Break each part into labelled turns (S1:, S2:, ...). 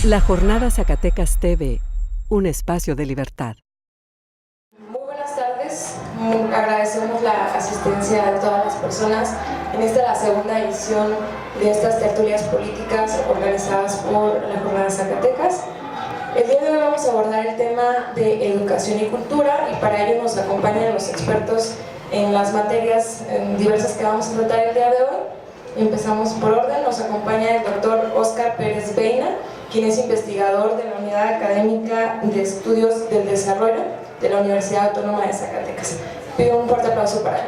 S1: La Jornada Zacatecas TV, un espacio de libertad.
S2: Muy buenas tardes, agradecemos la asistencia de todas las personas en esta la segunda edición de estas tertulias políticas organizadas por la Jornada Zacatecas. El día de hoy vamos a abordar el tema de educación y cultura y para ello nos acompañan los expertos en las materias diversas que vamos a tratar el día de hoy. Empezamos por orden, nos acompaña el doctor Óscar Pérez Beina, quien es investigador de la Unidad Académica de Estudios del Desarrollo de la Universidad Autónoma de Zacatecas. Pido un fuerte aplauso para él.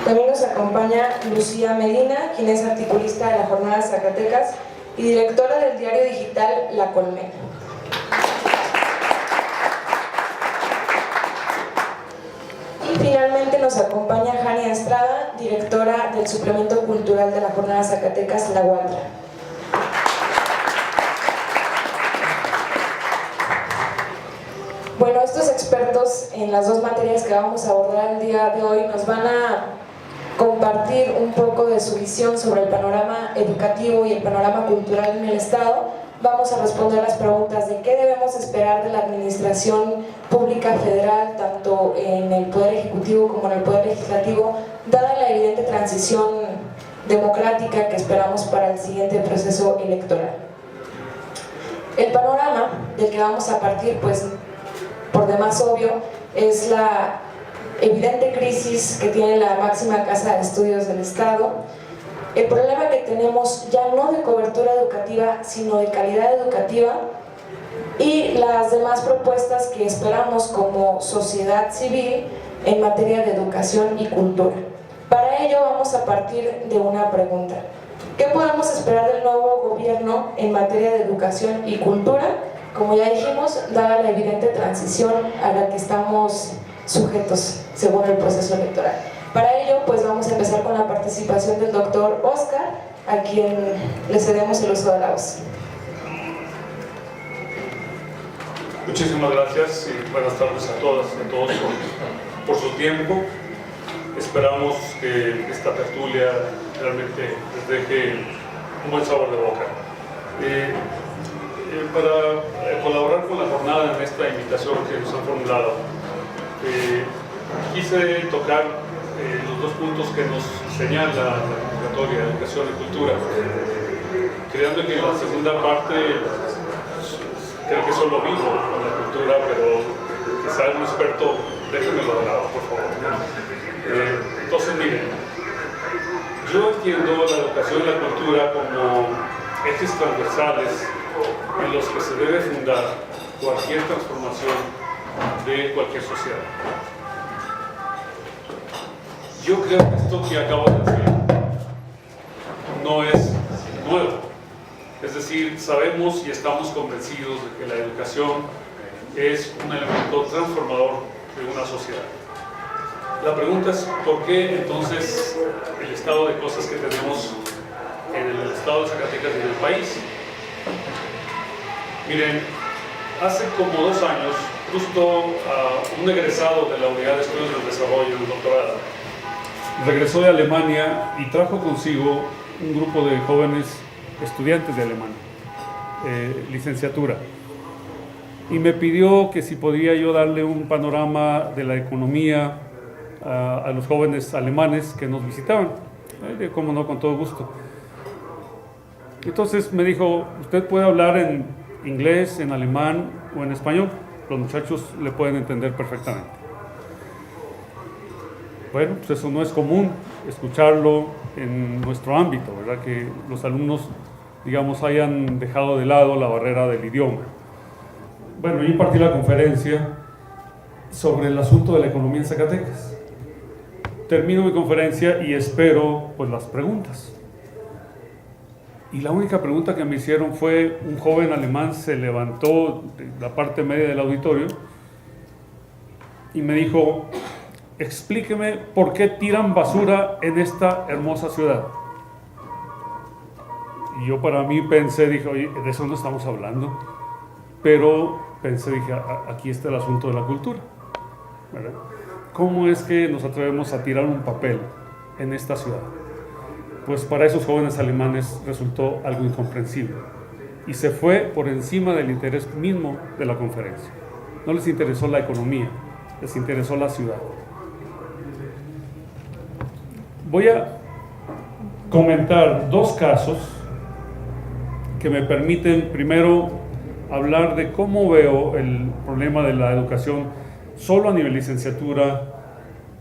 S2: También nos acompaña Lucía Medina, quien es articulista de la Jornada Zacatecas y directora del diario digital La Colmena. Y finalmente nos acompaña Jania Estrada, directora del suplemento cultural de la Jornada Zacatecas, La Gualdra. Bueno, estos expertos en las dos materias que vamos a abordar el día de hoy nos van a compartir un poco de su visión sobre el panorama educativo y el panorama cultural en el Estado. Vamos a responder las preguntas de qué debemos esperar de la administración pública federal, tanto en el Poder Ejecutivo como en el Poder Legislativo, dada la evidente transición democrática que esperamos para el siguiente proceso electoral. El panorama del que vamos a partir, pues, por demás obvio, es la evidente crisis que tiene la máxima casa de estudios del Estado, el problema que tenemos ya no de cobertura educativa, sino de calidad educativa, y las demás propuestas que esperamos como sociedad civil en materia de educación y cultura. Para ello vamos a partir de una pregunta. ¿Qué podemos esperar del nuevo gobierno en materia de educación y cultura? Como ya dijimos, dada la evidente transición a la que estamos sujetos según el proceso electoral. Para ello, pues vamos a empezar con la participación del doctor Óscar, a quien le cedemos el uso de la voz.
S3: Muchísimas gracias y buenas tardes a todas y a todos por su tiempo. Esperamos que esta tertulia realmente les deje un buen sabor de boca. Para colaborar con la jornada en esta invitación que nos han formulado, quise tocar los dos puntos que nos señala la convocatoria de educación y cultura, creando que en la segunda parte creo que solo vivo con la cultura, pero quizá un experto, déjenmelo de lado, por favor. Entonces, miren, yo entiendo la educación y la cultura como ejes transversales en los que se debe fundar cualquier transformación de cualquier sociedad. Yo creo que esto que acabo de decir no es nuevo. Es decir, sabemos y estamos convencidos de que la educación es un elemento transformador de una sociedad. La pregunta es, ¿por qué entonces el estado de cosas que tenemos en el estado de Zacatecas y en el país? Miren, hace como 2 años, justo un egresado de la Unidad de Estudios del Desarrollo, un doctorado, regresó de Alemania y trajo consigo un grupo de jóvenes estudiantes de Alemania, licenciatura, y me pidió que si podía yo darle un panorama de la economía a los jóvenes alemanes que nos visitaban. Cómo no, con todo gusto. Entonces me dijo, usted puede hablar en inglés, en alemán o en español, los muchachos le pueden entender perfectamente. Bueno, pues eso no es común escucharlo en nuestro ámbito, ¿verdad? Que los alumnos, digamos, hayan dejado de lado la barrera del idioma. Bueno, yo impartí la conferencia sobre el asunto de la economía en Zacatecas. Termino mi conferencia y espero, pues, las preguntas. Y la única pregunta que me hicieron fue, un joven alemán se levantó de la parte media del auditorio y me dijo, explíqueme por qué tiran basura en esta hermosa ciudad. Y yo para mí pensé, dije, oye, de eso no estamos hablando. Pero pensé, dije, aquí está el asunto de la cultura, ¿verdad? ¿Cómo es que nos atrevemos a tirar un papel en esta ciudad? pues para esos jóvenes alemanes resultó algo incomprensible y se fue por encima del interés mismo de la conferencia. No les interesó la economía, les interesó la ciudad. Voy a comentar dos casos que me permiten primero hablar de cómo veo el problema de la educación solo a nivel licenciatura,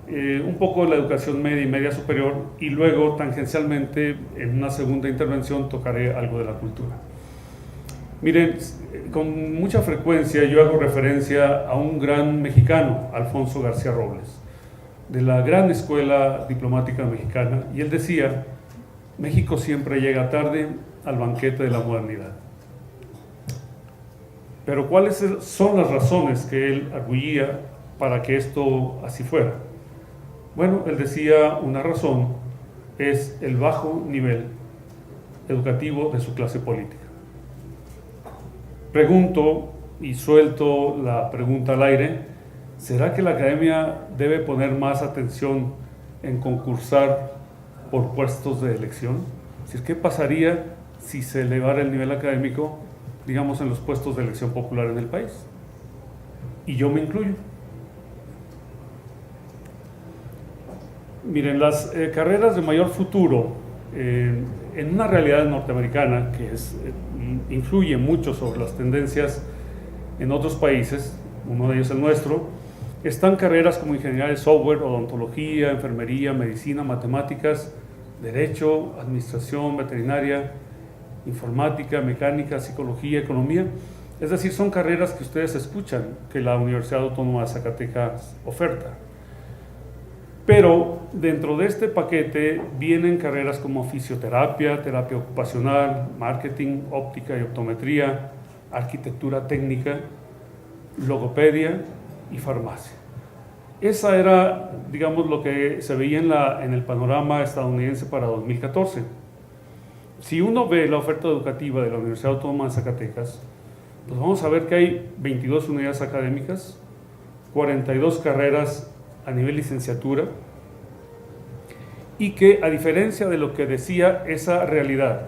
S3: un poco de la educación media y media superior, y luego tangencialmente en una segunda intervención tocaré algo de la cultura. Miren, con mucha frecuencia yo hago referencia a un gran mexicano, Alfonso García Robles, de la gran escuela diplomática mexicana, y él decía: México siempre llega tarde al banquete de la modernidad. Pero ¿cuáles son las razones que él arguía para que esto así fuera? Bueno, él decía, una razón es el bajo nivel educativo de su clase política. Pregunto y suelto la pregunta al aire: ¿será que la academia debe poner más atención en concursar por puestos de elección? Es decir, ¿qué pasaría si se elevara el nivel académico, digamos, en los puestos de elección popular en el país? Y yo me incluyo. Miren, las carreras de mayor futuro en una realidad norteamericana que influye mucho sobre las tendencias en otros países, uno de ellos el nuestro, están carreras como ingeniería de software, odontología, enfermería, medicina, matemáticas, derecho, administración, veterinaria, informática, mecánica, psicología, economía. Es decir, son carreras que ustedes escuchan que la Universidad Autónoma de Zacatecas oferta. Pero dentro de este paquete vienen carreras como fisioterapia, terapia ocupacional, marketing, óptica y optometría, arquitectura técnica, logopedia y farmacia. Esa era, digamos, lo que se veía en el panorama estadounidense para 2014. Si uno ve la oferta educativa de la Universidad Autónoma de Zacatecas, pues vamos a ver que hay 22 unidades académicas, 42 carreras a nivel licenciatura, y que, a diferencia de lo que decía esa realidad,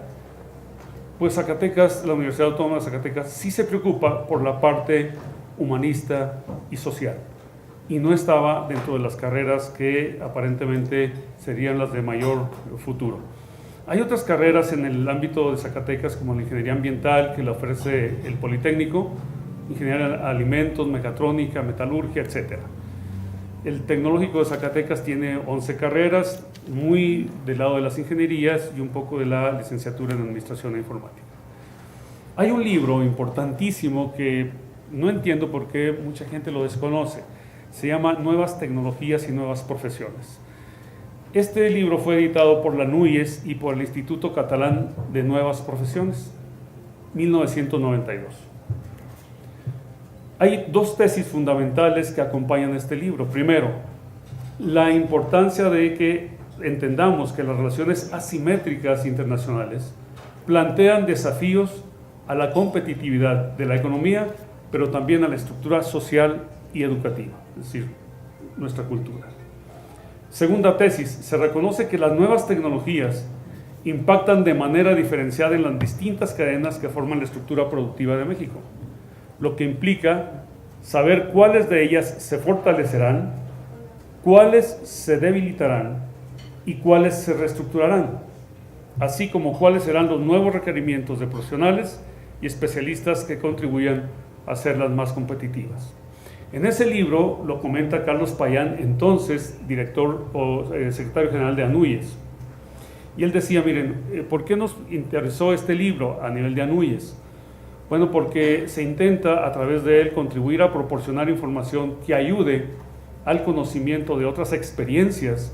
S3: pues Zacatecas, la Universidad Autónoma de Zacatecas, sí se preocupa por la parte humanista y social, y no estaba dentro de las carreras que aparentemente serían las de mayor futuro. Hay otras carreras en el ámbito de Zacatecas, como la ingeniería ambiental, que la ofrece el Politécnico, ingeniería de alimentos, mecatrónica, metalurgia, etc. El Tecnológico de Zacatecas tiene 11 carreras, muy del lado de las ingenierías y un poco de la licenciatura en Administración e Informática. Hay un libro importantísimo que no entiendo por qué mucha gente lo desconoce. Se llama Nuevas Tecnologías y Nuevas Profesiones. Este libro fue editado por la NUYES y por el Instituto Catalán de Nuevas Profesiones, 1992. Hay dos tesis fundamentales que acompañan este libro. Primero, la importancia de que entendamos que las relaciones asimétricas internacionales plantean desafíos a la competitividad de la economía, pero también a la estructura social y educativa, es decir, nuestra cultura. Segunda tesis, se reconoce que las nuevas tecnologías impactan de manera diferenciada en las distintas cadenas que forman la estructura productiva de México, lo que implica saber cuáles de ellas se fortalecerán, cuáles se debilitarán y cuáles se reestructurarán, así como cuáles serán los nuevos requerimientos de profesionales y especialistas que contribuyan a hacerlas más competitivas. En ese libro lo comenta Carlos Payán, entonces director o secretario general de ANUYES. Y él decía, miren, ¿por qué nos interesó este libro a nivel de ANUYES? Bueno, porque se intenta a través de él contribuir a proporcionar información que ayude al conocimiento de otras experiencias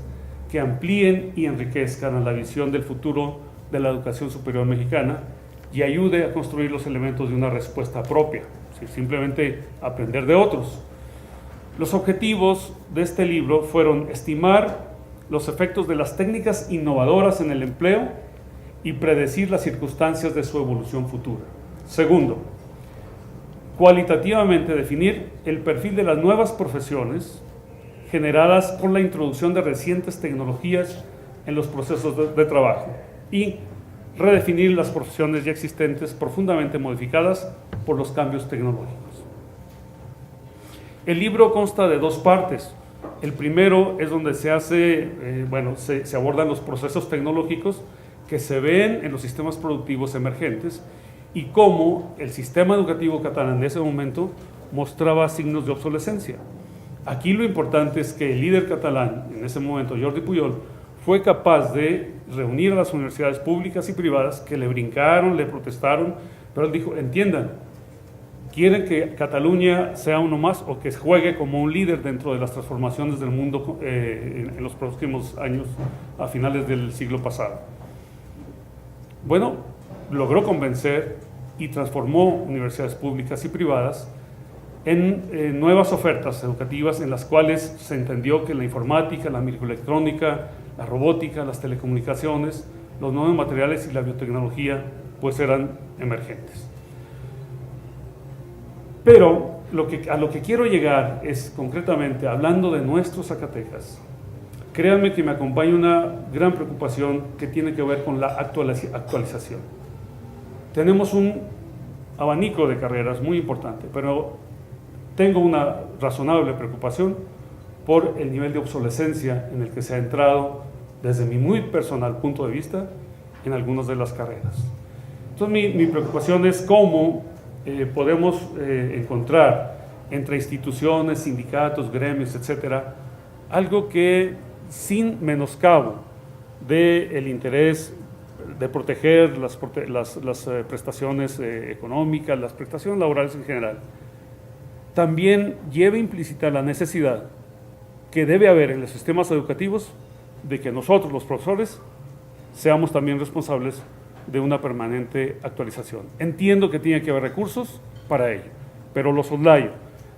S3: que amplíen y enriquezcan a la visión del futuro de la educación superior mexicana y ayude a construir los elementos de una respuesta propia, simplemente aprender de otros. Los objetivos de este libro fueron estimar los efectos de las técnicas innovadoras en el empleo y predecir las circunstancias de su evolución futura. Segundo, cualitativamente definir el perfil de las nuevas profesiones generadas por la introducción de recientes tecnologías en los procesos de trabajo y redefinir las profesiones ya existentes profundamente modificadas por los cambios tecnológicos. El libro consta de dos partes. El primero es donde se abordan los procesos tecnológicos que se ven en los sistemas productivos emergentes y cómo el sistema educativo catalán de ese momento mostraba signos de obsolescencia. Aquí lo importante es que el líder catalán, en ese momento Jordi Pujol, fue capaz de reunir a las universidades públicas y privadas que le brincaron, le protestaron, pero él dijo, entiendan, quieren que Cataluña sea uno más o que juegue como un líder dentro de las transformaciones del mundo en los próximos años, a finales del siglo pasado. Bueno, logró convencer y transformó universidades públicas y privadas en nuevas ofertas educativas en las cuales se entendió que la informática, la microelectrónica, la robótica, las telecomunicaciones, los nuevos materiales y la biotecnología pues eran emergentes. Pero a lo que quiero llegar es concretamente, hablando de nuestros Zacatecas, créanme que me acompaña una gran preocupación que tiene que ver con la actualización. Tenemos un abanico de carreras muy importante, pero tengo una razonable preocupación por el nivel de obsolescencia en el que se ha entrado, desde mi muy personal punto de vista, en algunas de las carreras. Entonces mi preocupación es cómo podemos encontrar entre instituciones, sindicatos, gremios, etcétera, algo que sin menoscabo del interés de proteger las prestaciones económicas, las prestaciones laborales en general, también lleve implícita la necesidad que debe haber en los sistemas educativos de que nosotros, los profesores, seamos también responsables de una permanente actualización. Entiendo que tiene que haber recursos para ello, pero lo soslayo.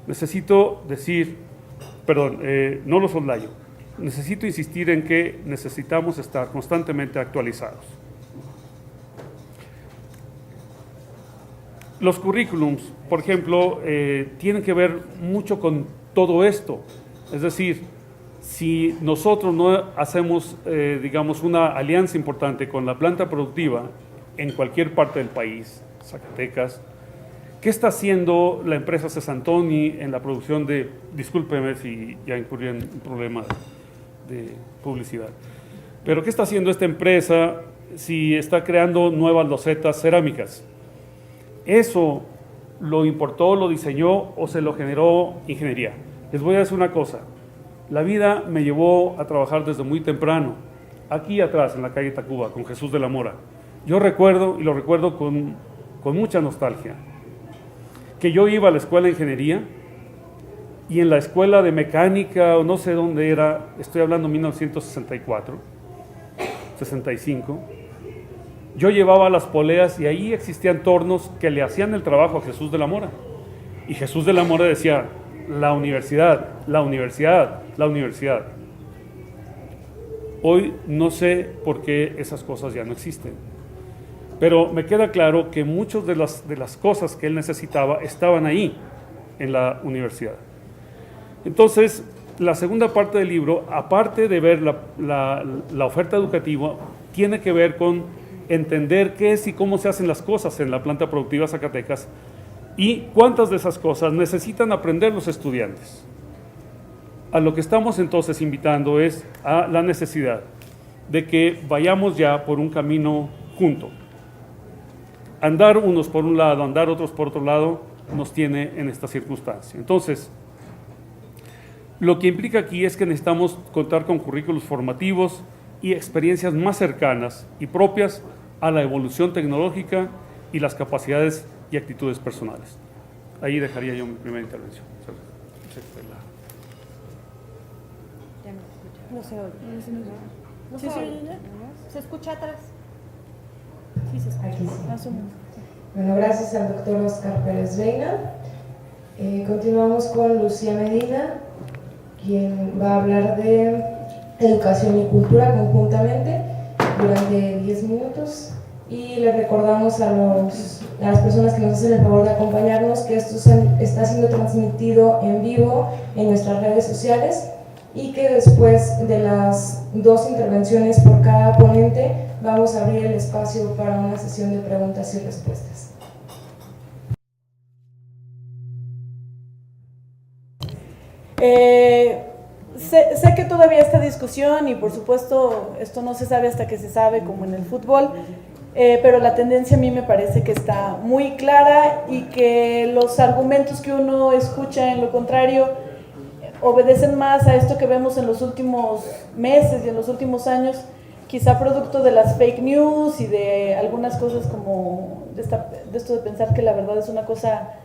S3: Necesito insistir en que necesitamos estar constantemente actualizados. Los currículums, por ejemplo, tienen que ver mucho con todo esto. Es decir, si nosotros no hacemos, digamos, una alianza importante con la planta productiva en cualquier parte del país, Zacatecas, ¿qué está haciendo la empresa Cesantoni en la producción de, discúlpeme si ya incurrí en un problema de publicidad, pero qué está haciendo esta empresa si está creando nuevas losetas cerámicas? ¿Eso lo importó, lo diseñó o se lo generó ingeniería? Les voy a decir una cosa, la vida me llevó a trabajar desde muy temprano, aquí atrás en la calle Tacuba, con Jesús de la Mora. Yo recuerdo, y lo recuerdo con mucha nostalgia, que yo iba a la escuela de ingeniería y en la escuela de mecánica, o no sé dónde era, estoy hablando de 1964, 65, yo llevaba las poleas y ahí existían tornos que le hacían el trabajo a Jesús de la Mora. Y Jesús de la Mora decía, la universidad, la universidad, la universidad. Hoy no sé por qué esas cosas ya no existen, pero me queda claro que muchas de las cosas que él necesitaba estaban ahí, en la universidad. Entonces, la segunda parte del libro, aparte de ver la oferta educativa, tiene que ver con entender qué es y cómo se hacen las cosas en la planta productiva Zacatecas y cuántas de esas cosas necesitan aprender los estudiantes. A lo que estamos entonces invitando es a la necesidad de que vayamos ya por un camino junto. Andar unos por un lado, andar otros por otro lado, nos tiene en esta circunstancia. Entonces, lo que implica aquí es que necesitamos contar con currículos formativos y experiencias más cercanas y propias a la evolución tecnológica y las capacidades y actitudes personales. Ahí dejaría yo mi primera intervención.
S4: No se oye. ¿No se oye? ¿Se escucha atrás? Sí, se escucha.
S2: Aquí sí.
S4: Más o menos.
S2: Bueno, gracias al doctor Oscar Pérez Reina. Continuamos con Lucía Medina, quien va a hablar de educación y cultura conjuntamente durante 10 minutos. Y le recordamos a las personas que nos hacen el favor de acompañarnos que esto está siendo transmitido en vivo en nuestras redes sociales, y que después de las 2 intervenciones por cada ponente vamos a abrir el espacio para una sesión de preguntas y respuestas.
S4: Sé que todavía esta discusión, y por supuesto esto no se sabe hasta que se sabe, como en el fútbol, pero la tendencia a mí me parece que está muy clara y que los argumentos que uno escucha en lo contrario obedecen más a esto que vemos en los últimos meses y en los últimos años, quizá producto de las fake news y de algunas cosas como de esto de pensar que la verdad es una cosa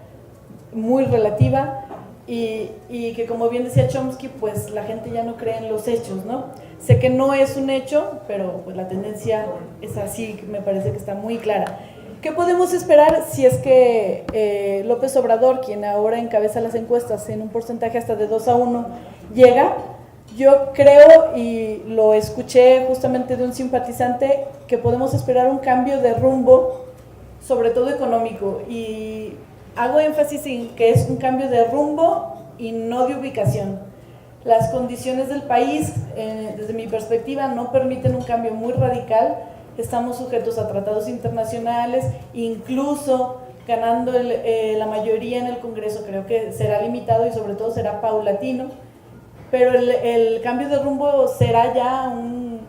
S4: muy relativa. Y que, como bien decía Chomsky, pues la gente ya no cree en los hechos, ¿no? Sé que no es un hecho, pero pues la tendencia es así, me parece que está muy clara. ¿Qué podemos esperar si es que López Obrador, quien ahora encabeza las encuestas en un porcentaje hasta de 2-1, llega? Yo creo, y lo escuché justamente de un simpatizante, que podemos esperar un cambio de rumbo, sobre todo económico, y hago énfasis en que es un cambio de rumbo y no de ubicación. Las condiciones del país, desde mi perspectiva, no permiten un cambio muy radical. Estamos sujetos a tratados internacionales, incluso ganando la mayoría en el Congreso, creo que será limitado y sobre todo será paulatino, pero el cambio de rumbo será ya un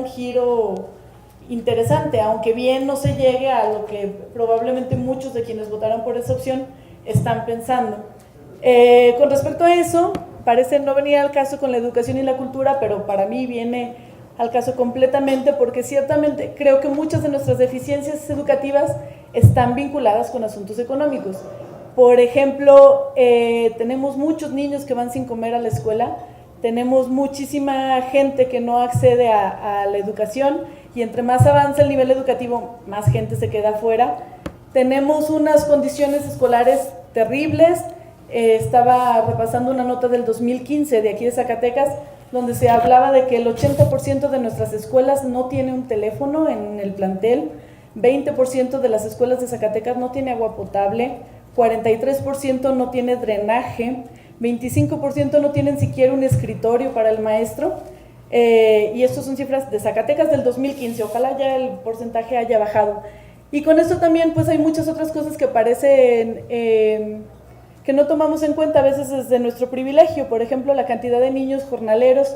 S4: giro interesante, aunque bien no se llegue a lo que probablemente muchos de quienes votaron por esa opción están pensando. Con respecto a eso, parece no venir al caso con la educación y la cultura, pero para mí viene al caso completamente, porque ciertamente creo que muchas de nuestras deficiencias educativas están vinculadas con asuntos económicos. Por ejemplo, tenemos muchos niños que van sin comer a la escuela, tenemos muchísima gente que no accede a la educación, y entre más avanza el nivel educativo, más gente se queda afuera. Tenemos unas condiciones escolares terribles. Estaba repasando una nota del 2015 de aquí de Zacatecas, donde se hablaba de que el 80% de nuestras escuelas no tiene un teléfono en el plantel, 20% de las escuelas de Zacatecas no tiene agua potable, 43% no tiene drenaje, 25% no tienen siquiera un escritorio para el maestro. Y estas son cifras de Zacatecas del 2015, ojalá ya el porcentaje haya bajado. Y con esto también pues hay muchas otras cosas que parecen que no tomamos en cuenta a veces desde nuestro privilegio. Por ejemplo, la cantidad de niños jornaleros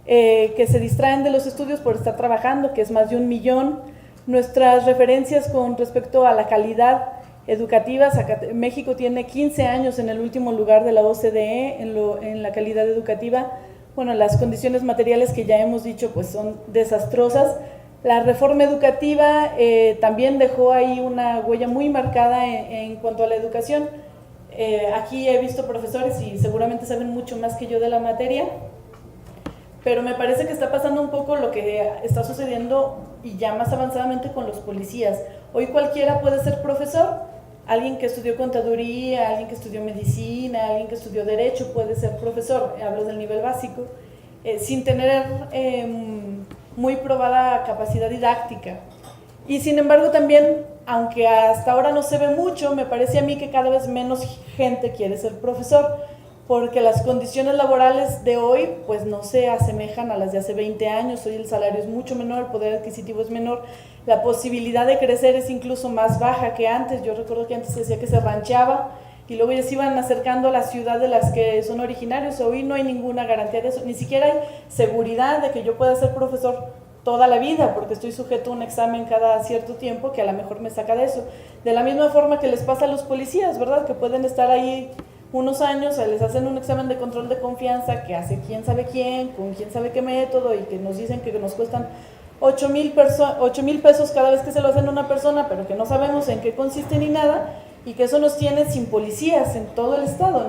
S4: que se distraen de los estudios por estar trabajando, que es más de 1 millón. Nuestras referencias con respecto a la calidad educativa, México tiene 15 años en el último lugar de la OCDE en la calidad educativa. Bueno, las condiciones materiales que ya hemos dicho pues son desastrosas. La reforma educativa también dejó ahí una huella muy marcada en cuanto a la educación. Aquí he visto profesores y seguramente saben mucho más que yo de la materia, pero me parece que está pasando un poco lo que está sucediendo y ya más avanzadamente con los policías. Hoy cualquiera puede ser profesor, alguien que estudió contaduría, alguien que estudió medicina, alguien que estudió derecho puede ser profesor, hablo del nivel básico, sin tener muy probada capacidad didáctica. Y sin embargo también, aunque hasta ahora no se ve mucho, me parece a mí que cada vez menos gente quiere ser profesor, porque las condiciones laborales de hoy pues no se asemejan a las de hace 20 años, hoy el salario es mucho menor, el poder adquisitivo es menor, la posibilidad de crecer es incluso más baja que antes. Yo recuerdo que antes se decía que se rancheaba y luego ya se iban acercando a la ciudad de las que son originarios. Hoy no hay ninguna garantía de eso, ni siquiera hay seguridad de que yo pueda ser profesor toda la vida, porque estoy sujeto a un examen cada cierto tiempo que a lo mejor me saca de eso. De la misma forma que les pasa a los policías, ¿verdad? Que pueden estar ahí unos años, les hacen un examen de control de confianza que hace quién sabe quién, con quién sabe qué método, y que nos dicen que nos cuestan 8,000 pesos cada vez que se lo hacen a una persona, pero que no sabemos en qué consiste ni nada, y que eso nos tiene sin policías en todo el estado.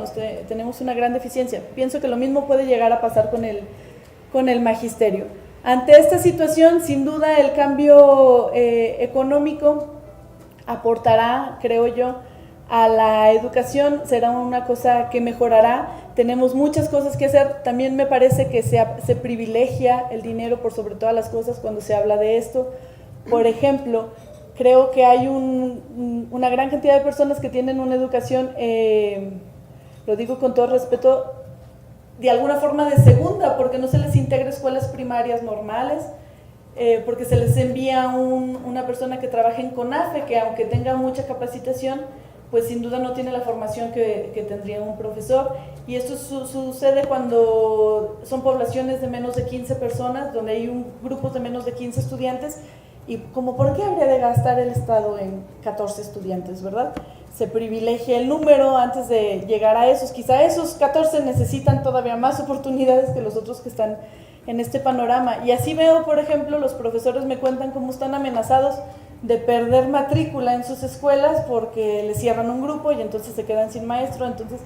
S4: Tenemos una gran deficiencia. Pienso que lo mismo puede llegar a pasar con el magisterio. Ante esta situación, sin duda, el cambio económico aportará, creo yo, a la educación, será una cosa que mejorará. Tenemos muchas cosas que hacer. También me parece que se privilegia el dinero por sobre todas las cosas cuando se habla de esto. Por ejemplo, creo que hay una gran cantidad de personas que tienen una educación, lo digo con todo respeto, de alguna forma de segunda, porque no se les integra a escuelas primarias normales, porque se les envía una persona que trabaja en CONAFE, que aunque tenga mucha capacitación, pues sin duda no tiene la formación que tendría un profesor. Y esto sucede cuando son poblaciones de menos de 15 personas, donde hay grupos de menos de 15 estudiantes, y como ¿por qué habría de gastar el Estado en 14 estudiantes, verdad? Se privilegia el número antes de llegar a esos. Quizá esos 14 necesitan todavía más oportunidades que los otros que están en este panorama. Y así veo, por ejemplo, los profesores me cuentan cómo están amenazados de perder matrícula en sus escuelas porque les cierran un grupo y entonces se quedan sin maestro. Entonces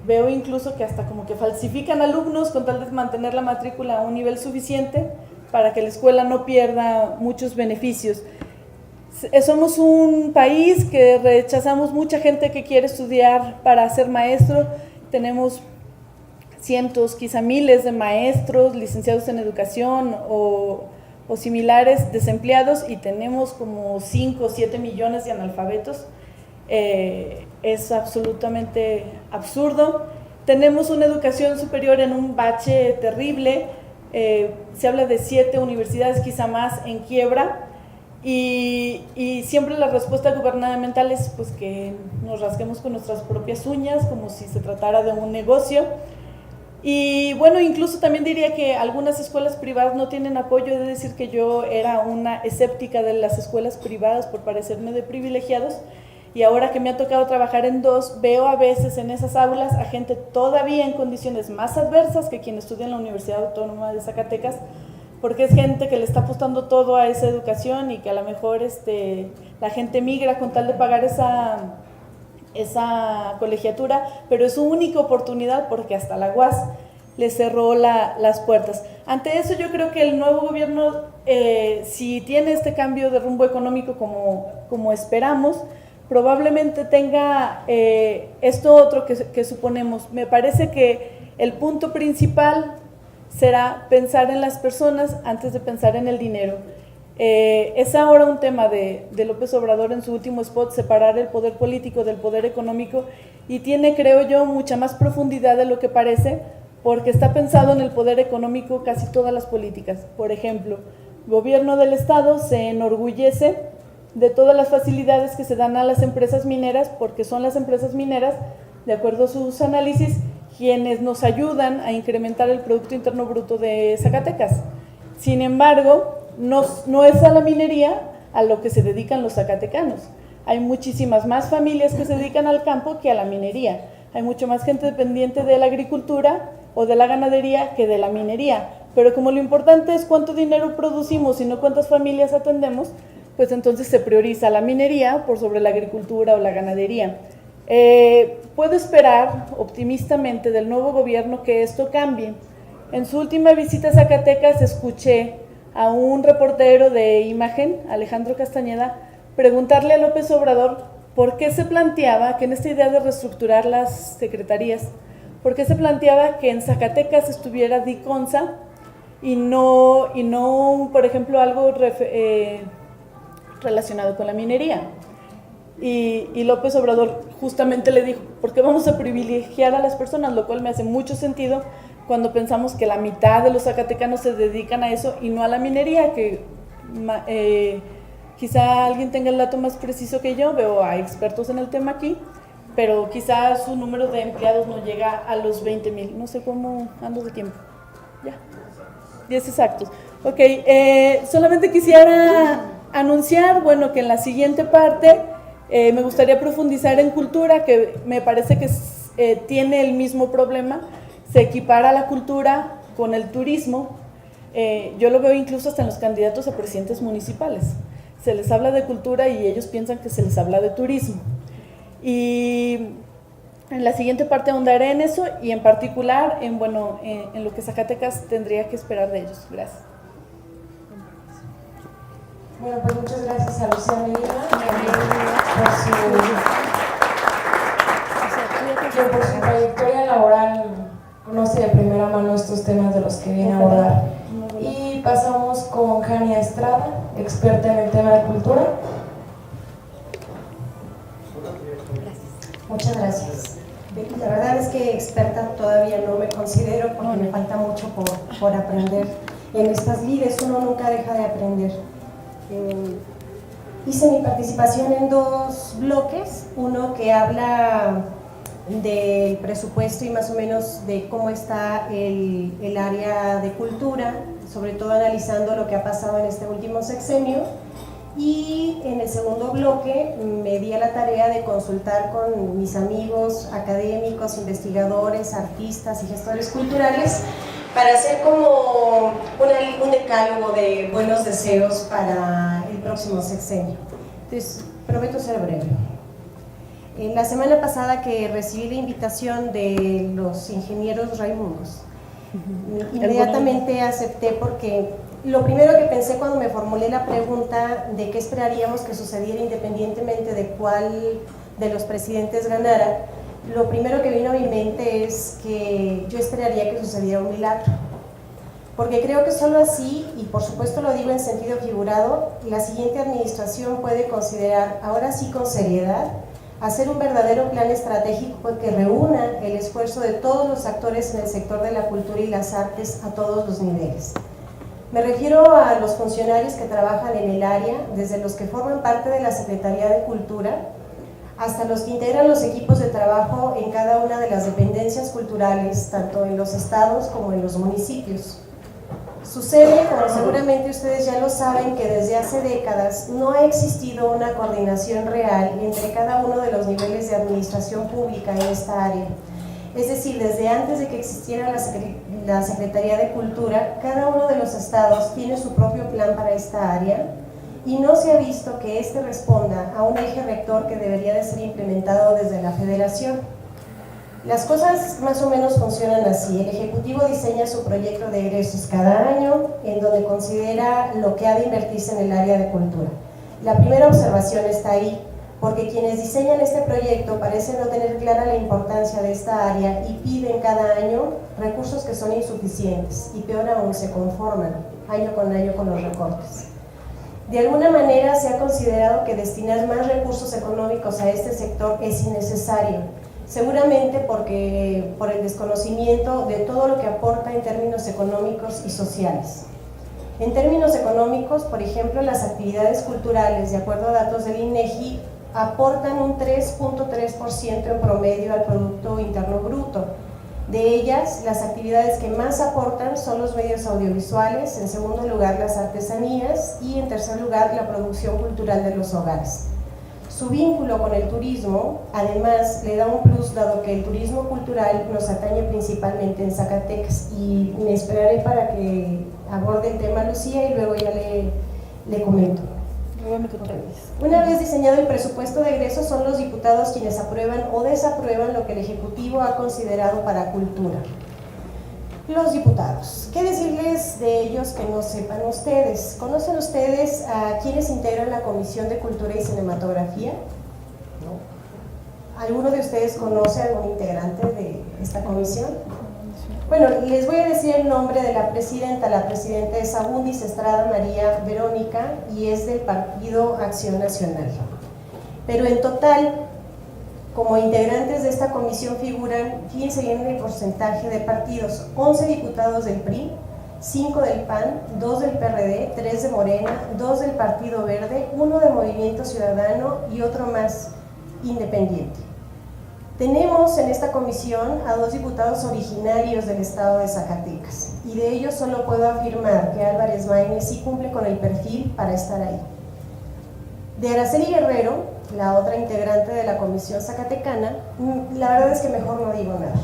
S4: veo incluso que hasta como que falsifican alumnos con tal de mantener la matrícula a un nivel suficiente para que la escuela no pierda muchos beneficios. Somos un país que rechazamos mucha gente que quiere estudiar para ser maestro. Tenemos cientos, quizá miles de maestros, licenciados en educación o similares desempleados, y tenemos como 5 o 7 millones de analfabetos. Es absolutamente absurdo. Tenemos una educación superior en un bache terrible. Se habla de 7 universidades, quizá más, en quiebra. Y siempre la respuesta gubernamental es pues que nos rasquemos con nuestras propias uñas, como si se tratara de un negocio. Y bueno, incluso también diría que algunas escuelas privadas no tienen apoyo. He de decir que yo era una escéptica de las escuelas privadas por parecerme de privilegiados, y ahora que me ha tocado trabajar en 2, veo a veces en esas aulas a gente todavía en condiciones más adversas que quien estudia en la Universidad Autónoma de Zacatecas, porque es gente que le está apostando todo a esa educación y que a lo mejor la gente migra con tal de pagar esa colegiatura, pero es su única oportunidad porque hasta la UAS le cerró las puertas. Ante eso yo creo que el nuevo gobierno, si tiene este cambio de rumbo económico como esperamos, probablemente tenga esto otro que suponemos. Me parece que el punto principal será pensar en las personas antes de pensar en el dinero. Es ahora un tema de López Obrador en su último spot, separar el poder político del poder económico, y tiene, creo yo, mucha más profundidad de lo que parece, porque está pensado en el poder económico casi todas las políticas. Por ejemplo, el gobierno del Estado se enorgullece de todas las facilidades que se dan a las empresas mineras, porque son las empresas mineras, de acuerdo a sus análisis, quienes nos ayudan a incrementar el Producto Interno Bruto de Zacatecas. Sin embargo, no es a la minería a lo que se dedican los zacatecanos. Hay muchísimas más familias que se dedican al campo que a la minería. Hay mucho más gente dependiente de la agricultura o de la ganadería que de la minería. Pero como lo importante es cuánto dinero producimos y no cuántas familias atendemos, pues entonces se prioriza la minería por sobre la agricultura o la ganadería. Puedo esperar optimistamente del nuevo gobierno que esto cambie. En su última visita a Zacatecas escuché a un reportero de Imagen, Alejandro Castañeda, preguntarle a López Obrador por qué se planteaba que en esta idea de reestructurar las secretarías, por qué se planteaba que en Zacatecas estuviera DICONSA y no por ejemplo, algo relacionado con la minería. Y López Obrador justamente le dijo, ¿por qué vamos a privilegiar a las personas? Lo cual me hace mucho sentido cuando pensamos que la mitad de los zacatecanos se dedican a eso y no a la minería, que quizá alguien tenga el dato más preciso que yo, veo a expertos en el tema aquí, pero quizá su número de empleados no llega a los 20,000, no sé cómo ando de tiempo, ya, 10 exactos. Ok, solamente quisiera anunciar, bueno, que en la siguiente parte me gustaría profundizar en cultura, que me parece que tiene el mismo problema. Se equipara la cultura con el turismo. Yo lo veo incluso hasta en los candidatos a presidentes municipales. Se les habla de cultura y ellos piensan que se les habla de turismo. Y en la siguiente parte ahondaré en eso y en particular en lo que Zacatecas tendría que esperar de ellos. Gracias.
S2: Bueno, pues muchas gracias a Lucía Medina por su trayectoria laboral. Conoce de primera mano estos temas de los que viene a abordar. Y pasamos con Jania Estrada, experta en el tema de cultura. Muchas gracias.
S5: La verdad es que experta todavía no me considero porque me falta mucho por aprender. En estas lides uno nunca deja de aprender. Hice mi participación en dos bloques, uno que habla del presupuesto y más o menos de cómo está el área de cultura, sobre todo analizando lo que ha pasado en este último sexenio, y en el segundo bloque me di a la tarea de consultar con mis amigos académicos, investigadores, artistas y gestores culturales para hacer como un decálogo de buenos deseos para el próximo sexenio. Entonces, prometo ser breve. La semana pasada que recibí la invitación de los ingenieros Raimundos, inmediatamente acepté porque lo primero que pensé cuando me formulé la pregunta de qué esperaríamos que sucediera independientemente de cuál de los presidentes ganara, lo primero que vino a mi mente es que yo esperaría que sucediera un milagro. Porque creo que solo así, y por supuesto lo digo en sentido figurado, la siguiente administración puede considerar, ahora sí con seriedad, hacer un verdadero plan estratégico que reúna el esfuerzo de todos los actores en el sector de la cultura y las artes a todos los niveles. Me refiero a los funcionarios que trabajan en el área, desde los que forman parte de la Secretaría de Cultura, hasta los que integran los equipos de trabajo en cada una de las dependencias culturales, tanto en los estados como en los municipios. Sucede, como seguramente ustedes ya lo saben, que desde hace décadas no ha existido una coordinación real entre cada uno de los niveles de administración pública en esta área. Es decir, desde antes de que existiera la Secretaría de Cultura, cada uno de los estados tiene su propio plan para esta área y no se ha visto que éste responda a un eje rector que debería de ser implementado desde la Federación. Las cosas más o menos funcionan así. El Ejecutivo diseña su proyecto de egresos cada año, en donde considera lo que ha de invertirse en el área de cultura. La primera observación está ahí, porque quienes diseñan este proyecto parecen no tener clara la importancia de esta área y piden cada año recursos que son insuficientes, y peor aún, se conforman año con los recortes. De alguna manera se ha considerado que destinar más recursos económicos a este sector es innecesario, seguramente porque por el desconocimiento de todo lo que aporta en términos económicos y sociales. En términos económicos, por ejemplo, las actividades culturales, de acuerdo a datos del INEGI, aportan un 3.3% en promedio al Producto Interno Bruto. De ellas, las actividades que más aportan son los medios audiovisuales, en segundo lugar las artesanías y en tercer lugar la producción cultural de los hogares. Su vínculo con el turismo, además, le da un plus, dado que el turismo cultural nos atañe principalmente en Zacatecas, y me esperaré para que aborde el tema Lucía y luego ya le comento. Una vez diseñado el presupuesto de egresos, son los diputados quienes aprueban o desaprueban lo que el Ejecutivo ha considerado para cultura. Los diputados, ¿qué decirles de ellos que no sepan ustedes? ¿Conocen ustedes a quienes integran la Comisión de Cultura y Cinematografía? ¿No? ¿Alguno de ustedes conoce a algún integrante de esta comisión? Bueno, les voy a decir el nombre de la presidenta. La presidenta es Abundis Estrada María Verónica y es del Partido Acción Nacional. Pero en total, como integrantes de esta comisión figuran, fíjense bien el porcentaje de partidos: 11 diputados del PRI, 5 del PAN, 2 del PRD, 3 de Morena, 2 del Partido Verde, 1 de Movimiento Ciudadano y otro más independiente. Tenemos en esta comisión a 2 diputados originarios del estado de Zacatecas, y de ellos solo puedo afirmar que Álvarez Maínez sí cumple con el perfil para estar ahí. De Araceli Guerrero, la otra integrante de la comisión zacatecana, la verdad es que mejor no digo nada.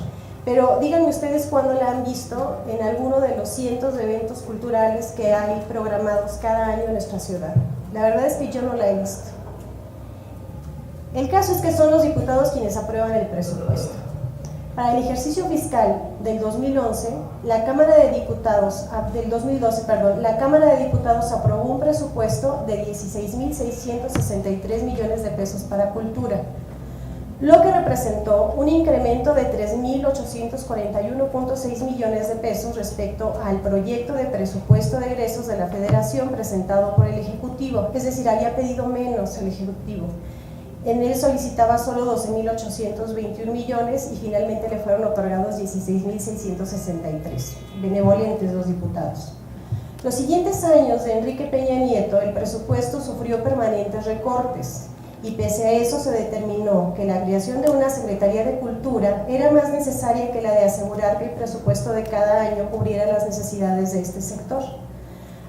S5: Pero díganme ustedes cuándo la han visto en alguno de los cientos de eventos culturales que hay programados cada año en nuestra ciudad. La verdad es que yo no la he visto. El caso es que son los diputados quienes aprueban el presupuesto. Para el ejercicio fiscal del 2011, la Cámara de Diputados, del 2012, perdón, la Cámara de Diputados aprobó un presupuesto de 16.663 millones de pesos para cultura, lo que representó un incremento de 3.841.6 millones de pesos respecto al proyecto de presupuesto de egresos de la Federación presentado por el Ejecutivo, es decir, había pedido menos el Ejecutivo. En él solicitaba solo 12.821 millones y finalmente le fueron otorgados 16.663. Benevolentes los diputados. Los siguientes años de Enrique Peña Nieto, el presupuesto sufrió permanentes recortes y pese a eso se determinó que la creación de una Secretaría de Cultura era más necesaria que la de asegurar que el presupuesto de cada año cubriera las necesidades de este sector.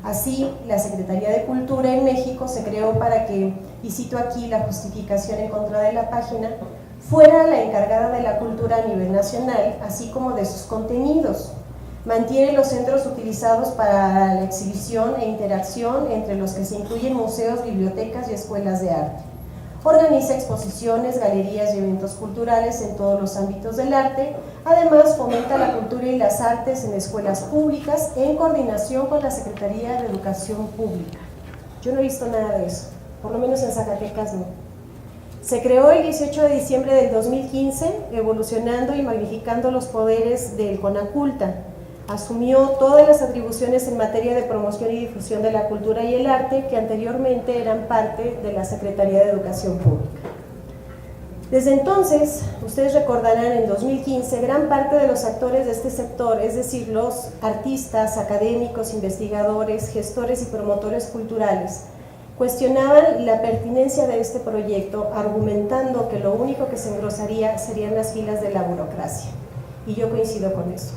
S5: Así, la Secretaría de Cultura en México se creó para que, y cito aquí la justificación en contra de la página, fuera la encargada de la cultura a nivel nacional, así como de sus contenidos. Mantiene los centros utilizados para la exhibición e interacción, entre los que se incluyen museos, bibliotecas y escuelas de arte. Organiza exposiciones, galerías y eventos culturales en todos los ámbitos del arte. Además, fomenta la cultura y las artes en escuelas públicas en coordinación con la Secretaría de Educación Pública. Yo no he visto nada de eso, por lo menos en Zacatecas no. Se creó el 18 de diciembre del 2015, evolucionando y magnificando los poderes del CONACULTA. Asumió todas las atribuciones en materia de promoción y difusión de la cultura y el arte que anteriormente eran parte de la Secretaría de Educación Pública. Desde entonces, ustedes recordarán, en 2015, gran parte de los actores de este sector, es decir, los artistas, académicos, investigadores, gestores y promotores culturales, cuestionaban la pertinencia de este proyecto, argumentando que lo único que se engrosaría serían las filas de la burocracia. Y yo coincido con eso.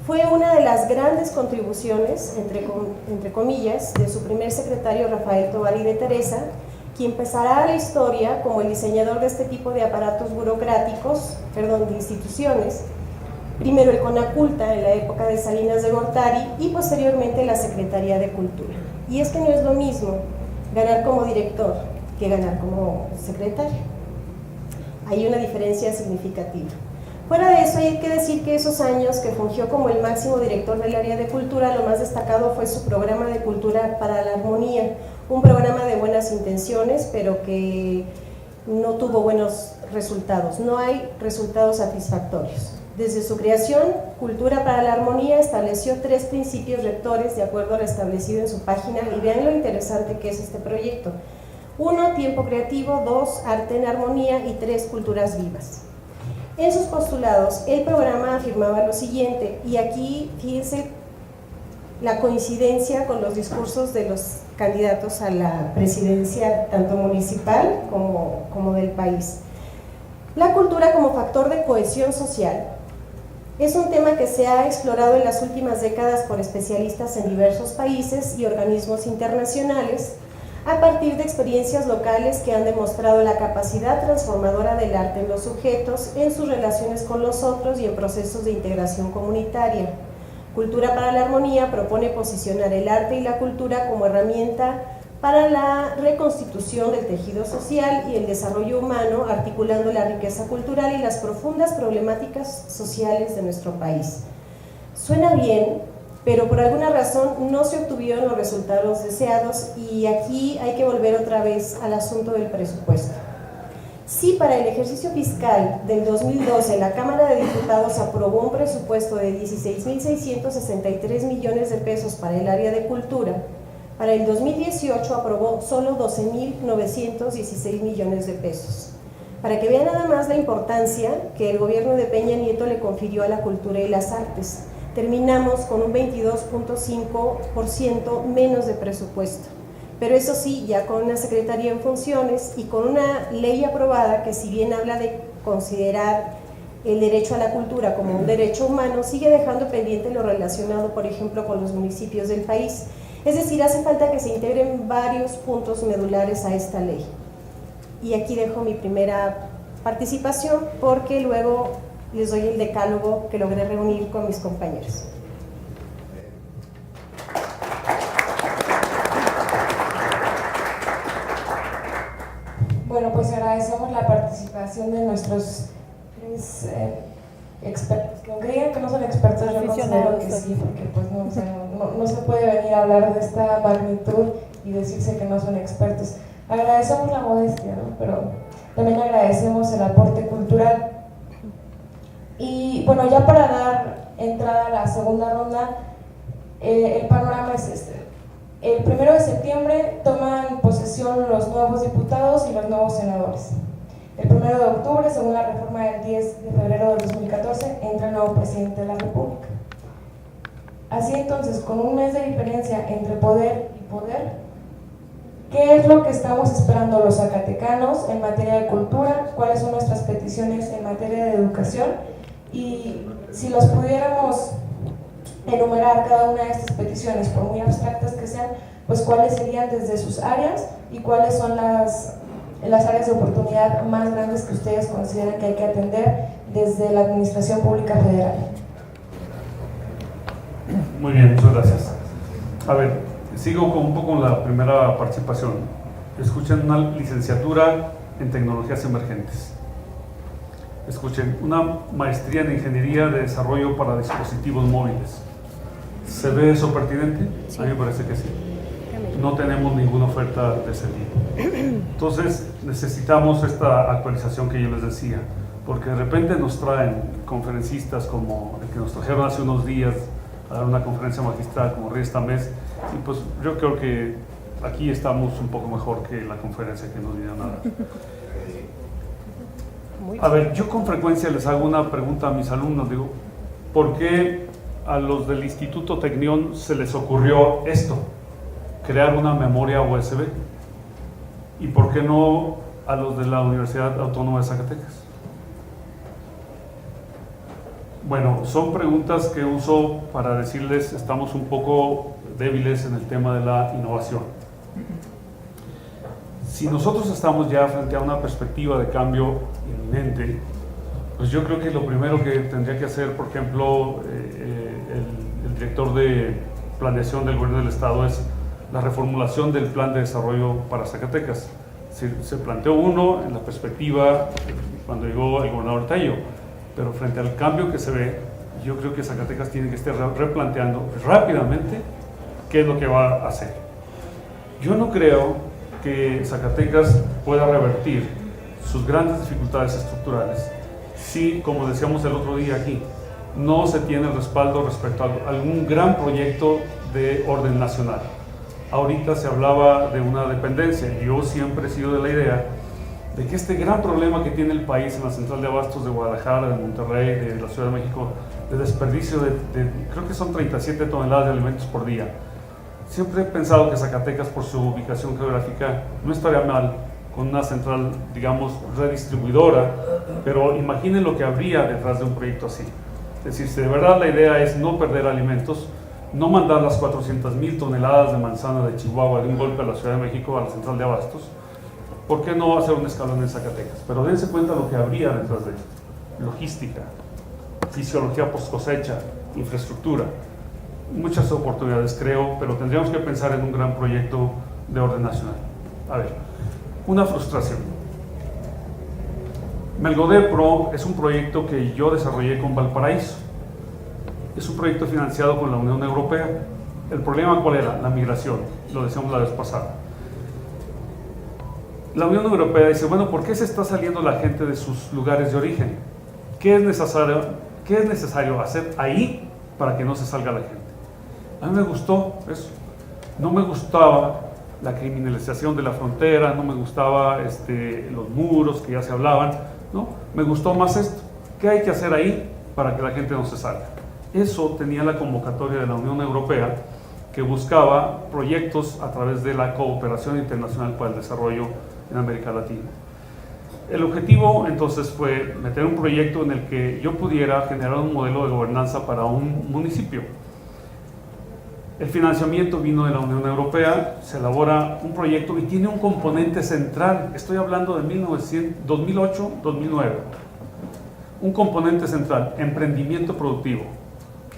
S5: Fue una de las grandes contribuciones, entre comillas, de su primer secretario Rafael Tovar y de Teresa, quien pasará a la historia como el diseñador de este tipo de aparatos burocráticos, de instituciones, primero el CONACULTA en la época de Salinas de Gortari y posteriormente la Secretaría de Cultura. Y es que no es lo mismo ganar como director que ganar como secretario. Hay una diferencia significativa. Fuera de eso, hay que decir que esos años que fungió como el máximo director del área de cultura, lo más destacado fue su programa de Cultura para la Armonía, un programa de buenas intenciones, pero que no tuvo buenos resultados, no hay resultados satisfactorios. Desde su creación, Cultura para la Armonía estableció 3 principios rectores de acuerdo a lo establecido en su página, y vean lo interesante que es este proyecto. 1, tiempo creativo; 2, arte en armonía; y 3, culturas vivas. En sus postulados, el programa afirmaba lo siguiente, y aquí fíjense la coincidencia con los discursos de los candidatos a la presidencia, tanto municipal como del país. La cultura como factor de cohesión social es un tema que se ha explorado en las últimas décadas por especialistas en diversos países y organismos internacionales, a partir de experiencias locales que han demostrado la capacidad transformadora del arte en los sujetos, en sus relaciones con los otros y en procesos de integración comunitaria. Cultura para la Armonía propone posicionar el arte y la cultura como herramienta para la reconstitución del tejido social y el desarrollo humano, articulando la riqueza cultural y las profundas problemáticas sociales de nuestro país. Suena bien, pero por alguna razón no se obtuvieron los resultados deseados, y aquí hay que volver otra vez al asunto del presupuesto. Si para el ejercicio fiscal del 2012 la Cámara de Diputados aprobó un presupuesto de 16.663 millones de pesos para el área de cultura, para el 2018 aprobó solo 12.916 millones de pesos. Para que vean nada más la importancia que el gobierno de Peña Nieto le confirió a la cultura y las artes, terminamos con un 22.5% menos de presupuesto. Pero eso sí, ya con una secretaría en funciones y con una ley aprobada que, si bien habla de considerar el derecho a la cultura como un derecho humano, sigue dejando pendiente lo relacionado, por ejemplo, con los municipios del país. Es decir, hace falta que se integren varios puntos medulares a esta ley. Y aquí dejo mi primera participación, porque luego les doy el decálogo que logré reunir con mis compañeros.
S2: Bueno, pues agradecemos la participación de nuestros expertos, que creían que no son expertos, yo considero que sí, porque pues no se puede venir a hablar de esta magnitud y decirse que no son expertos. Agradecemos la modestia, ¿no? Pero también agradecemos el aporte cultural. Y bueno, ya para dar entrada a la segunda ronda, el panorama es este. El 1 de septiembre toman posesión los nuevos diputados y los nuevos senadores. El 1 de octubre, según la reforma del 10 de febrero de 2014, entra el nuevo presidente de la República. Así entonces, con un mes de diferencia entre poder y poder, ¿qué es lo que estamos esperando los zacatecanos en materia de cultura? ¿Cuáles son nuestras peticiones en materia de educación? Y si los pudiéramos enumerar cada una de estas peticiones, por muy abstractas que sean, pues cuáles serían desde sus áreas y cuáles son las áreas de oportunidad más grandes que ustedes consideran que hay que atender desde la Administración Pública Federal.
S3: Muy bien, muchas gracias. A ver, sigo un poco con la primera participación. Escuchen una licenciatura en tecnologías emergentes. Escuchen, una maestría en ingeniería de desarrollo para dispositivos móviles. ¿Se ve eso pertinente? Sí. A mí me parece que sí. No tenemos ninguna oferta de ese tipo. Entonces necesitamos esta actualización que yo les decía, porque de repente nos traen conferencistas como el que nos trajeron hace unos días a dar una conferencia magistral como Reyes Tamés, y pues yo creo que aquí estamos un poco mejor que la conferencia que nos vinieron a dar. A ver, yo con frecuencia les hago una pregunta a mis alumnos, digo, ¿por qué a los del Instituto Tecnión se les ocurrió esto? Crear una memoria USB. ¿Y por qué no a los de la Universidad Autónoma de Zacatecas? Bueno, son preguntas que uso para decirles estamos un poco débiles en el tema de la innovación. Si nosotros estamos ya frente a una perspectiva de cambio inminente, pues yo creo que lo primero que tendría que hacer, por ejemplo, el director de planeación del gobierno del estado es la reformulación del plan de desarrollo para Zacatecas. Se planteó uno en la perspectiva cuando llegó el gobernador Tello, pero frente al cambio que se ve, yo creo que Zacatecas tiene que estar replanteando rápidamente qué es lo que va a hacer. Yo no creo que Zacatecas pueda revertir sus grandes dificultades estructurales si, como decíamos el otro día aquí, no se tiene el respaldo respecto a algún gran proyecto de orden nacional. Ahorita se hablaba de una dependencia. Yo siempre he sido de la idea de que este gran problema que tiene el país en la central de abastos de Guadalajara, de Monterrey, de la Ciudad de México, de desperdicio de creo que son 37 toneladas de alimentos por día. Siempre he pensado que Zacatecas, por su ubicación geográfica, no estaría mal con una central, digamos, redistribuidora, pero imaginen lo que habría detrás de un proyecto así. Es decir, si de verdad la idea es no perder alimentos, no mandar las 400,000 toneladas de manzana de Chihuahua de un golpe a la Ciudad de México, a la central de abastos, ¿por qué no hacer un escalón en Zacatecas? Pero dense cuenta lo que habría detrás de esto: logística, fisiología post cosecha, infraestructura, muchas oportunidades creo, pero tendríamos que pensar en un gran proyecto de orden nacional. A ver, una frustración. Melgodepro es un proyecto que yo desarrollé con Valparaíso. Es un proyecto financiado con la Unión Europea. ¿El problema cuál era? La migración, lo decíamos la vez pasada. La Unión Europea dice, bueno, ¿por qué se está saliendo la gente de sus lugares de origen? ¿Qué es necesario hacer ahí para que no se salga la gente? A mí me gustó eso. No me gustaba la criminalización de la frontera, no me gustaba los muros que ya se hablaban, ¿no? Me gustó más esto. ¿Qué hay que hacer ahí para que la gente no se salga? Eso tenía la convocatoria de la Unión Europea, que buscaba proyectos a través de la cooperación internacional para el desarrollo en América Latina. El objetivo entonces fue meter un proyecto en el que yo pudiera generar un modelo de gobernanza para un municipio. El financiamiento vino de la Unión Europea, se elabora un proyecto y tiene un componente central. Estoy hablando de 2008-2009. Un componente central, emprendimiento productivo.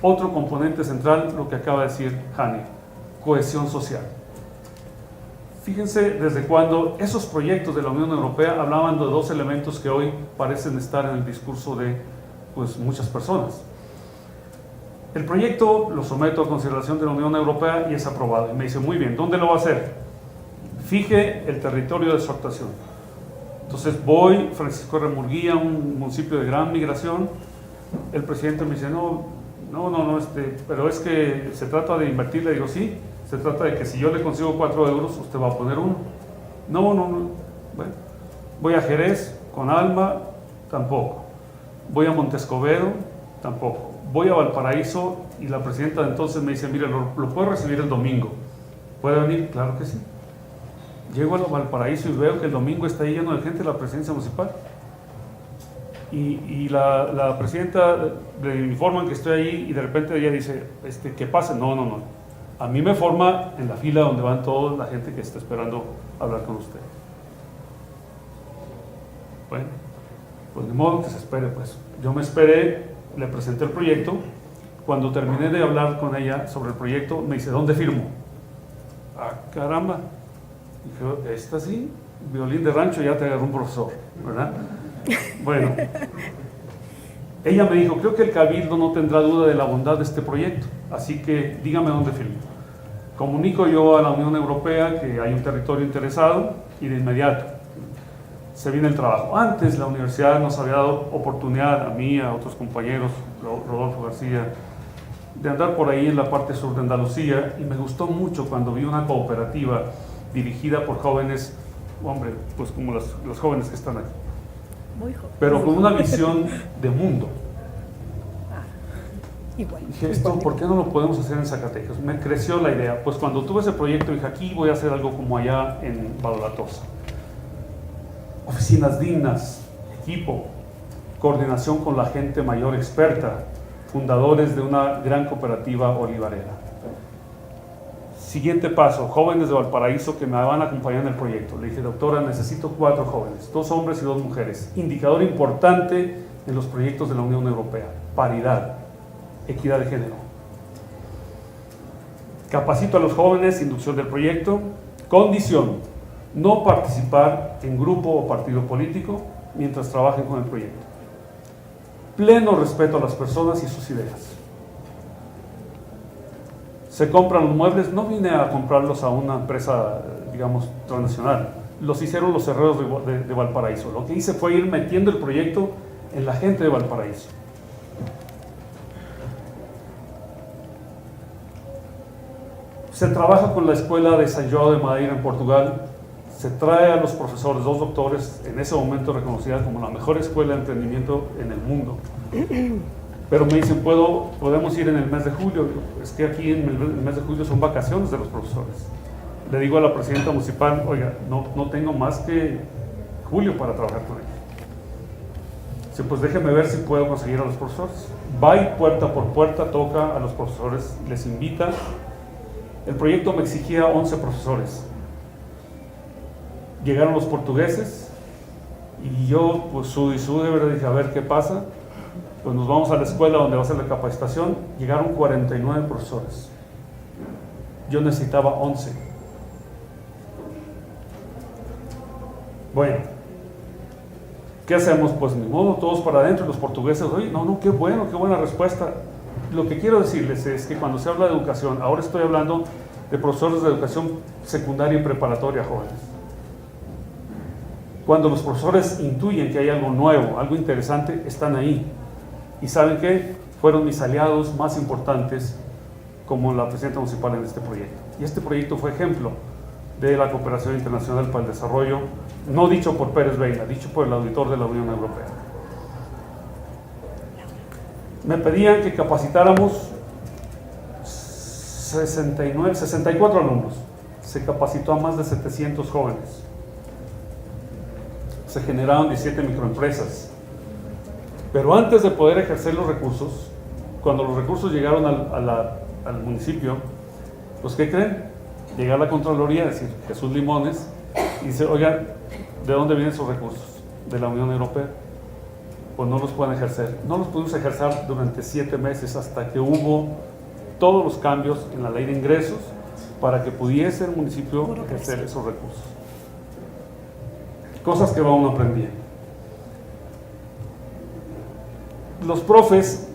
S3: Otro componente central, lo que acaba de decir Jane, cohesión social. Fíjense desde cuando esos proyectos de la Unión Europea hablaban de dos elementos que hoy parecen estar en el discurso de muchas personas. El proyecto lo someto a consideración de la Unión Europea y es aprobado. Y me dice, muy bien, ¿dónde lo va a hacer? Fije el territorio de su actuación. Entonces voy, Francisco Remurguía, un municipio de gran migración. El presidente me dice, no, pero es que se trata de invertir. Le digo, sí, se trata de que si yo le consigo 4 euros, usted va a poner 1. No. Bueno, voy a Jerez con Alma, tampoco. Voy a Montescobedo, tampoco. Voy a Valparaíso y la presidenta de entonces me dice, mire, lo puedo recibir el domingo. ¿Puede venir? Claro que sí. Llego a Valparaíso y veo que el domingo está ahí lleno de gente la presidencia municipal. Y la presidenta le informan que estoy ahí y de repente ella dice, ¿qué pasa? No. A mí me forma en la fila donde van toda la gente que está esperando hablar con usted. Bueno, pues de modo que se espere, pues. Yo me esperé, le presenté el proyecto. Cuando terminé de hablar con ella sobre el proyecto, me dice, ¿dónde firmo? Ah, caramba. Dije, esta sí, violín de rancho, ya te agarró un profesor, ¿verdad? Bueno, ella me dijo, creo que el Cabildo no tendrá duda de la bondad de este proyecto, así que dígame dónde firmo. Comunico yo a la Unión Europea que hay un territorio interesado y de inmediato se viene el trabajo. Antes la universidad nos había dado oportunidad, a mí, a otros compañeros, Rodolfo García, de andar por ahí en la parte sur de Andalucía, y me gustó mucho cuando vi una cooperativa dirigida por jóvenes, hombre, pues como los jóvenes que están aquí, pero con una visión de mundo. Dije, esto, ¿por qué no lo podemos hacer en Zacatecas? Me creció la idea. Pues cuando tuve ese proyecto dije, aquí voy a hacer algo como allá en Badalatosa. Oficinas dignas, equipo, coordinación con la gente mayor experta, fundadores de una gran cooperativa olivarera. Siguiente paso, jóvenes de Valparaíso que me van a acompañar en el proyecto. Le dije, doctora, necesito 4 jóvenes, 2 hombres y 2 mujeres. Indicador importante en los proyectos de la Unión Europea, paridad, equidad de género. Capacito a los jóvenes, inducción del proyecto. Condición, no participar en grupo o partido político mientras trabajen con el proyecto. Pleno respeto a las personas y sus ideas. Se compran los muebles, no vine a comprarlos a una empresa, digamos, transnacional. Los hicieron los herreros de Valparaíso. Lo que hice fue ir metiendo el proyecto en la gente de Valparaíso. Se trabaja con la escuela de São João de Madeira en Portugal. Se trae a los profesores, 2 doctores, en ese momento reconocida como la mejor escuela de emprendimiento en el mundo. Pero me dicen, podemos ir en el mes de julio. Es que aquí en el mes de julio son vacaciones de los profesores. Le digo a la presidenta municipal, oiga, no tengo más que julio para trabajar con ella. Dice, pues déjeme ver si puedo conseguir a los profesores. Va y puerta por puerta, toca a los profesores, les invita. El proyecto me exigía 11 profesores. Llegaron los portugueses y yo, pues de verdad, dije, a ver qué pasa. Pues nos vamos a la escuela donde va a ser la capacitación. Llegaron 49 profesores. Yo necesitaba 11. Bueno, ¿qué hacemos? Pues ni modo, todos para adentro. Y los portugueses, oye, no, qué buena respuesta. Lo que quiero decirles es que cuando se habla de educación, ahora estoy hablando de profesores de educación secundaria y preparatoria jóvenes. Cuando los profesores intuyen que hay algo nuevo, algo interesante, están ahí. Y ¿saben qué? Fueron mis aliados más importantes como la presidenta municipal en este proyecto. Y este proyecto fue ejemplo de la cooperación internacional para el desarrollo, no dicho por Pérez Veiga, dicho por el auditor de la Unión Europea. Me pedían que capacitáramos 64 alumnos. Se capacitó a más de 700 jóvenes. Se generaron 17 microempresas. Pero antes de poder ejercer los recursos, cuando los recursos llegaron al municipio, pues ¿qué creen? Llega la Contraloría, es decir, Jesús Limones, y dice, oigan, ¿de dónde vienen esos recursos? De la Unión Europea. Pues no los pueden ejercer. No los pudimos ejercer durante 7 meses hasta que hubo todos los cambios en la ley de ingresos para que pudiese el municipio ejercer esos recursos. Cosas que va uno aprendiendo. Los profes,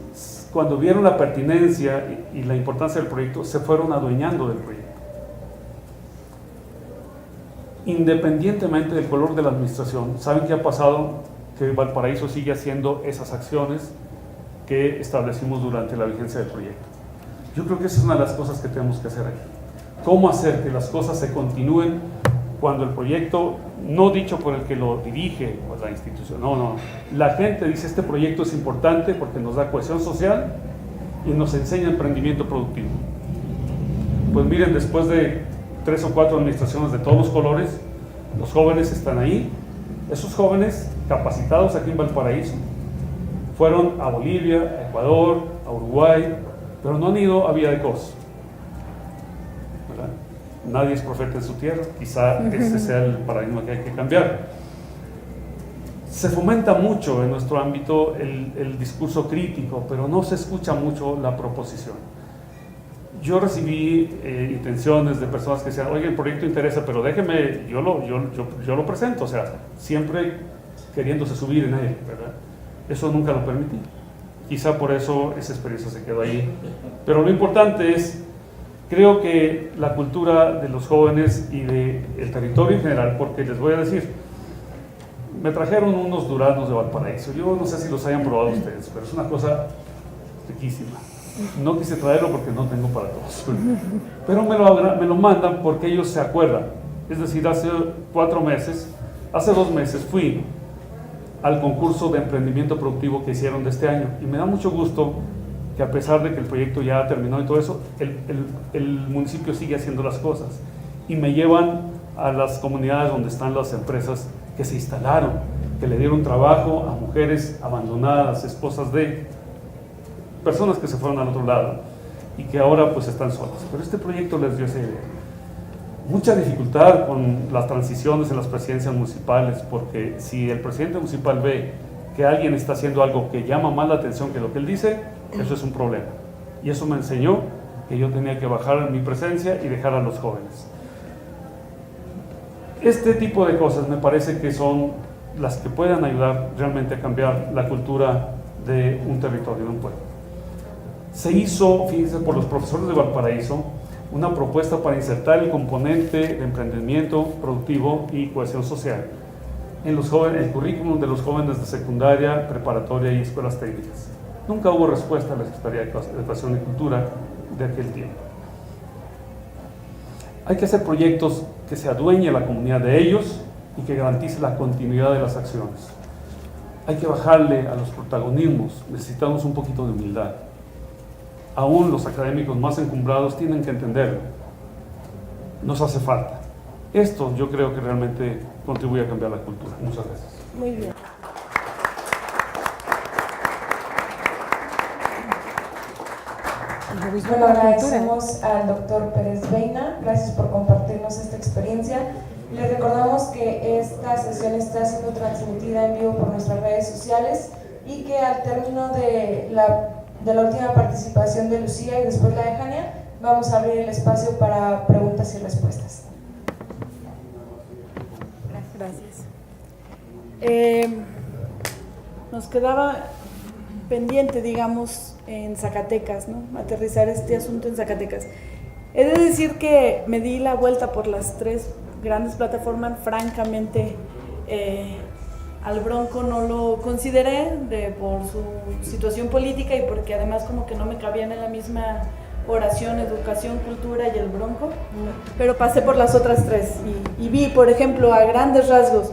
S3: cuando vieron la pertinencia y la importancia del proyecto, se fueron adueñando del proyecto. Independientemente del color de la administración, ¿saben qué ha pasado? Que Valparaíso sigue haciendo esas acciones que establecimos durante la vigencia del proyecto. Yo creo que esa es una de las cosas que tenemos que hacer aquí. ¿Cómo hacer que las cosas se continúen cuando el proyecto, no dicho por el que lo dirige o la institución, no, la gente dice este proyecto es importante porque nos da cohesión social y nos enseña emprendimiento productivo. Pues miren, después de 3 o 4 administraciones de todos los colores, los jóvenes están ahí. Esos jóvenes capacitados aquí en Valparaíso fueron a Bolivia, a Ecuador, a Uruguay, pero no han ido a Villa de Cos. ¿Verdad? Nadie es profeta en su tierra, quizá ese sea el paradigma que hay que cambiar. Se fomenta mucho en nuestro ámbito el discurso crítico, pero no se escucha mucho la proposición. Yo recibí intenciones de personas que decían, oye, el proyecto interesa, pero déjeme, yo lo presento, o sea, siempre queriéndose subir en él, ¿verdad? Eso nunca lo permití. Quizá por eso esa experiencia se quedó ahí. Pero lo importante es, creo que la cultura de los jóvenes y del territorio en general, porque les voy a decir, me trajeron unos duraznos de Valparaíso. Yo no sé si los hayan probado ustedes, pero es una cosa riquísima. No quise traerlo porque no tengo para todos, pero me lo mandan porque ellos se acuerdan. Es decir, hace 2 meses fui al concurso de emprendimiento productivo que hicieron de este año, y me da mucho gusto que, a pesar de que el proyecto ya terminó y todo eso, el municipio sigue haciendo las cosas, y me llevan a las comunidades donde están las empresas que se instalaron, que le dieron trabajo a mujeres abandonadas, esposas de personas que se fueron al otro lado y que ahora pues están solas. Pero este proyecto les dio esa idea. Mucha dificultad con las transiciones en las presidencias municipales, porque si el presidente municipal ve que alguien está haciendo algo que llama más la atención que lo que él dice, eso es un problema. Y eso me enseñó que yo tenía que bajar mi presencia y dejar a los jóvenes. Este tipo de cosas me parece que son las que pueden ayudar realmente a cambiar la cultura de un territorio, de un pueblo. Se hizo, fíjense, por los profesores de Valparaíso, una propuesta para insertar el componente de emprendimiento productivo y cohesión social en los jóvenes, el currículum de los jóvenes de secundaria, preparatoria y escuelas técnicas. Nunca hubo respuesta a la Secretaría de Educación y Cultura de aquel tiempo. Hay que hacer proyectos que se adueñe la comunidad de ellos y que garantice la continuidad de las acciones. Hay que bajarle a los protagonismos, necesitamos un poquito de humildad. Aún los académicos más encumbrados tienen que entenderlo. Nos hace falta. Esto yo creo que realmente contribuye a cambiar la cultura. Muchas gracias.
S4: Muy bien.
S2: Bueno, agradecemos al doctor Pérez Beina, gracias por compartirnos esta experiencia. Les recordamos que esta sesión está siendo transmitida en vivo por nuestras redes sociales y que al término de la última participación de Lucía y después la de Jania, vamos a abrir el espacio para preguntas y respuestas.
S4: Gracias. Nos quedaba pendiente, digamos, en Zacatecas, ¿no? Aterrizar este asunto en Zacatecas. He de decir que me di la vuelta por las 3 grandes plataformas, francamente, al Bronco no lo consideré por su situación política y porque además como que no me cabían en la misma oración, educación, cultura y el Bronco, pero pasé por las otras 3 y vi, por ejemplo, a grandes rasgos,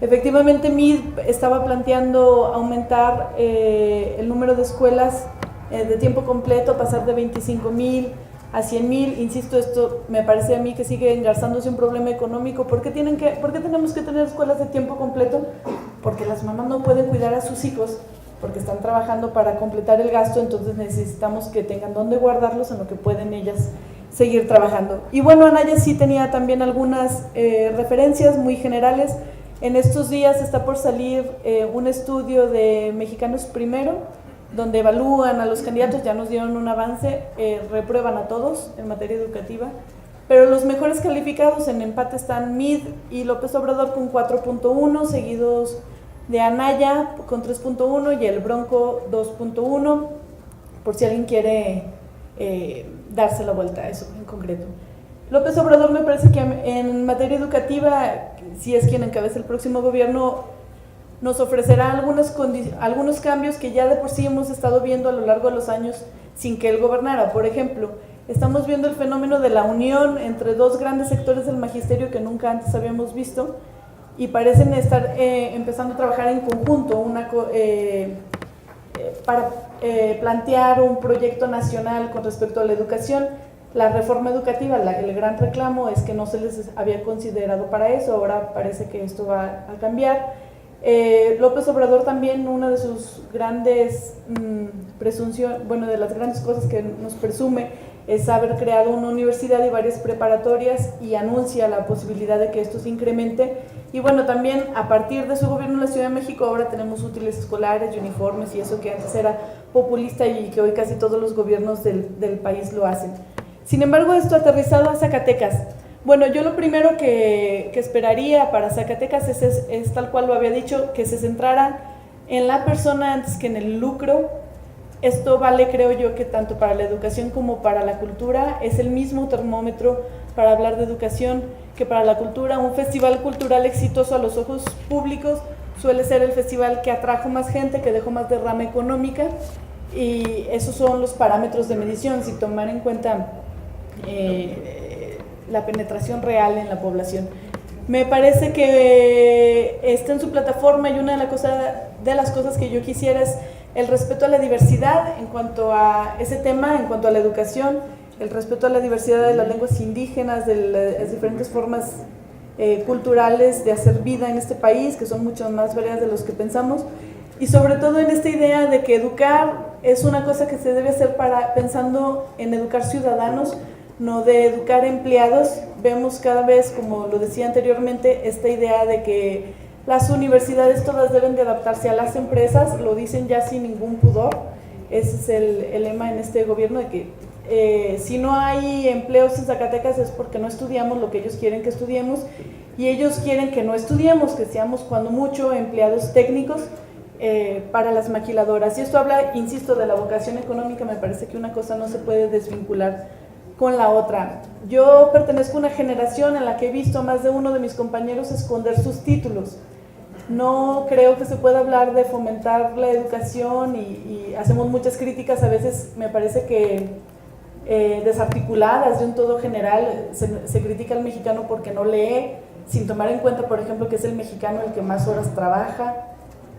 S4: efectivamente MID estaba planteando aumentar el número de escuelas de tiempo completo, pasar de 25,000 a 100,000, insisto, esto me parece a mí que sigue engarzándose un problema económico. ¿Por qué tenemos que tener escuelas de tiempo completo? Porque las mamás no pueden cuidar a sus hijos, porque están trabajando para completar el gasto, entonces necesitamos que tengan dónde guardarlos en lo que pueden ellas seguir trabajando. Y bueno, Anaya sí tenía también algunas referencias muy generales. En estos días está por salir un estudio de Mexicanos Primero, donde evalúan a los candidatos, ya nos dieron un avance, reprueban a todos en materia educativa, pero los mejores calificados en empate están MID y López Obrador con 4.1, seguidos de Anaya con 3.1 y el Bronco 2.1, por si alguien quiere darse la vuelta a eso en concreto. López Obrador me parece que en materia educativa, si es quien encabeza el próximo gobierno, nos ofrecerá algunos cambios que ya de por sí hemos estado viendo a lo largo de los años sin que él gobernara. Por ejemplo, Estamos viendo el fenómeno de la unión entre dos grandes sectores del magisterio que nunca antes habíamos visto y parecen estar empezando a trabajar en conjunto para plantear un proyecto nacional con respecto a la educación. La reforma educativa, el gran reclamo es que no se les había considerado para eso, ahora parece que esto va a cambiar. López Obrador también, una de sus grandes de las grandes cosas que nos presume es haber creado una universidad y varias preparatorias y anuncia la posibilidad de que esto se incremente. Y bueno, también a partir de su gobierno en la Ciudad de México ahora tenemos útiles escolares y uniformes y eso que antes era populista y que hoy casi todos los gobiernos del país lo hacen. Sin embargo, esto aterrizado a Zacatecas. Bueno, yo lo primero que esperaría para Zacatecas es tal cual lo había dicho, que se centrara en la persona antes que en el lucro. Esto vale, creo yo, que tanto para la educación como para la cultura. Es el mismo termómetro para hablar de educación que para la cultura. Un festival cultural exitoso a los ojos públicos suele ser el festival que atrajo más gente, que dejó más derrama económica, y esos son los parámetros de medición, si tomar en cuenta la penetración real en la población. Me parece que está en su plataforma y una de las cosas que yo quisiera es el respeto a la diversidad en cuanto a ese tema, en cuanto a la educación, el respeto a la diversidad de las lenguas indígenas, de las diferentes formas culturales de hacer vida en este país, que son mucho más variadas de los que pensamos, y sobre todo en esta idea de que educar es una cosa que se debe hacer pensando en educar ciudadanos, no de educar empleados. Vemos cada vez, como lo decía anteriormente, esta idea de que las universidades todas deben de adaptarse a las empresas, lo dicen ya sin ningún pudor. Ese es el lema en este gobierno, de que si no hay empleos en Zacatecas es porque no estudiamos lo que ellos quieren que estudiemos, y ellos quieren que no estudiemos, que seamos cuando mucho empleados técnicos para las maquiladoras. Y esto habla, insisto, de la vocación económica. Me parece que una cosa no se puede desvincular con la otra. Yo pertenezco a una generación en la que he visto a más de uno de mis compañeros esconder sus títulos. No creo que se pueda hablar de fomentar la educación y hacemos muchas críticas, a veces me parece que desarticuladas de un todo general. Se critica al mexicano porque no lee, sin tomar en cuenta, por ejemplo, que es el mexicano el que más horas trabaja.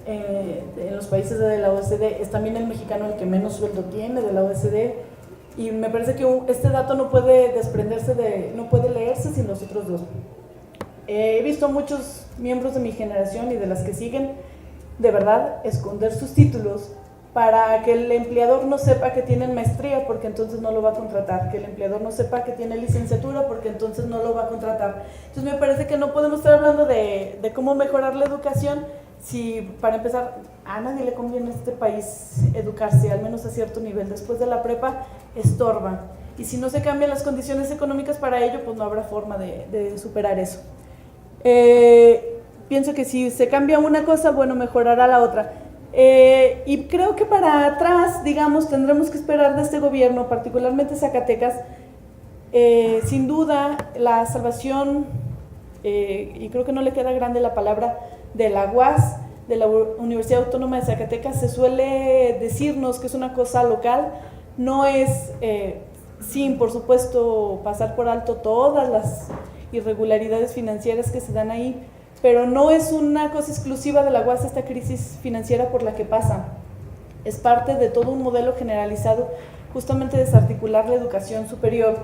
S4: En los países de la OECD es también el mexicano el que menos sueldo tiene de la OECD, y me parece que este dato no puede no puede leerse sin los otros dos. He visto muchos miembros de mi generación y de las que siguen, de verdad, esconder sus títulos para que el empleador no sepa que tienen maestría, porque entonces no lo va a contratar, que el empleador no sepa que tiene licenciatura, porque entonces no lo va a contratar. Entonces me parece que no podemos estar hablando de cómo mejorar la educación si, para empezar, a nadie le conviene a este país educarse, al menos a cierto nivel. Después de la prepa estorba, y si no se cambian las condiciones económicas para ello, pues no habrá forma de superar eso. Pienso que si se cambia una cosa, bueno, mejorará la otra. Y creo que para atrás, digamos, tendremos que esperar de este gobierno, particularmente Zacatecas, sin duda la salvación, y creo que no le queda grande la palabra, de la UAS, de la Universidad Autónoma de Zacatecas. Se suele decirnos que es una cosa local, no es, sin por supuesto pasar por alto todas las irregularidades financieras que se dan ahí, pero no es una cosa exclusiva de la UAS esta crisis financiera por la que pasa. Es parte de todo un modelo generalizado, justamente desarticular la educación superior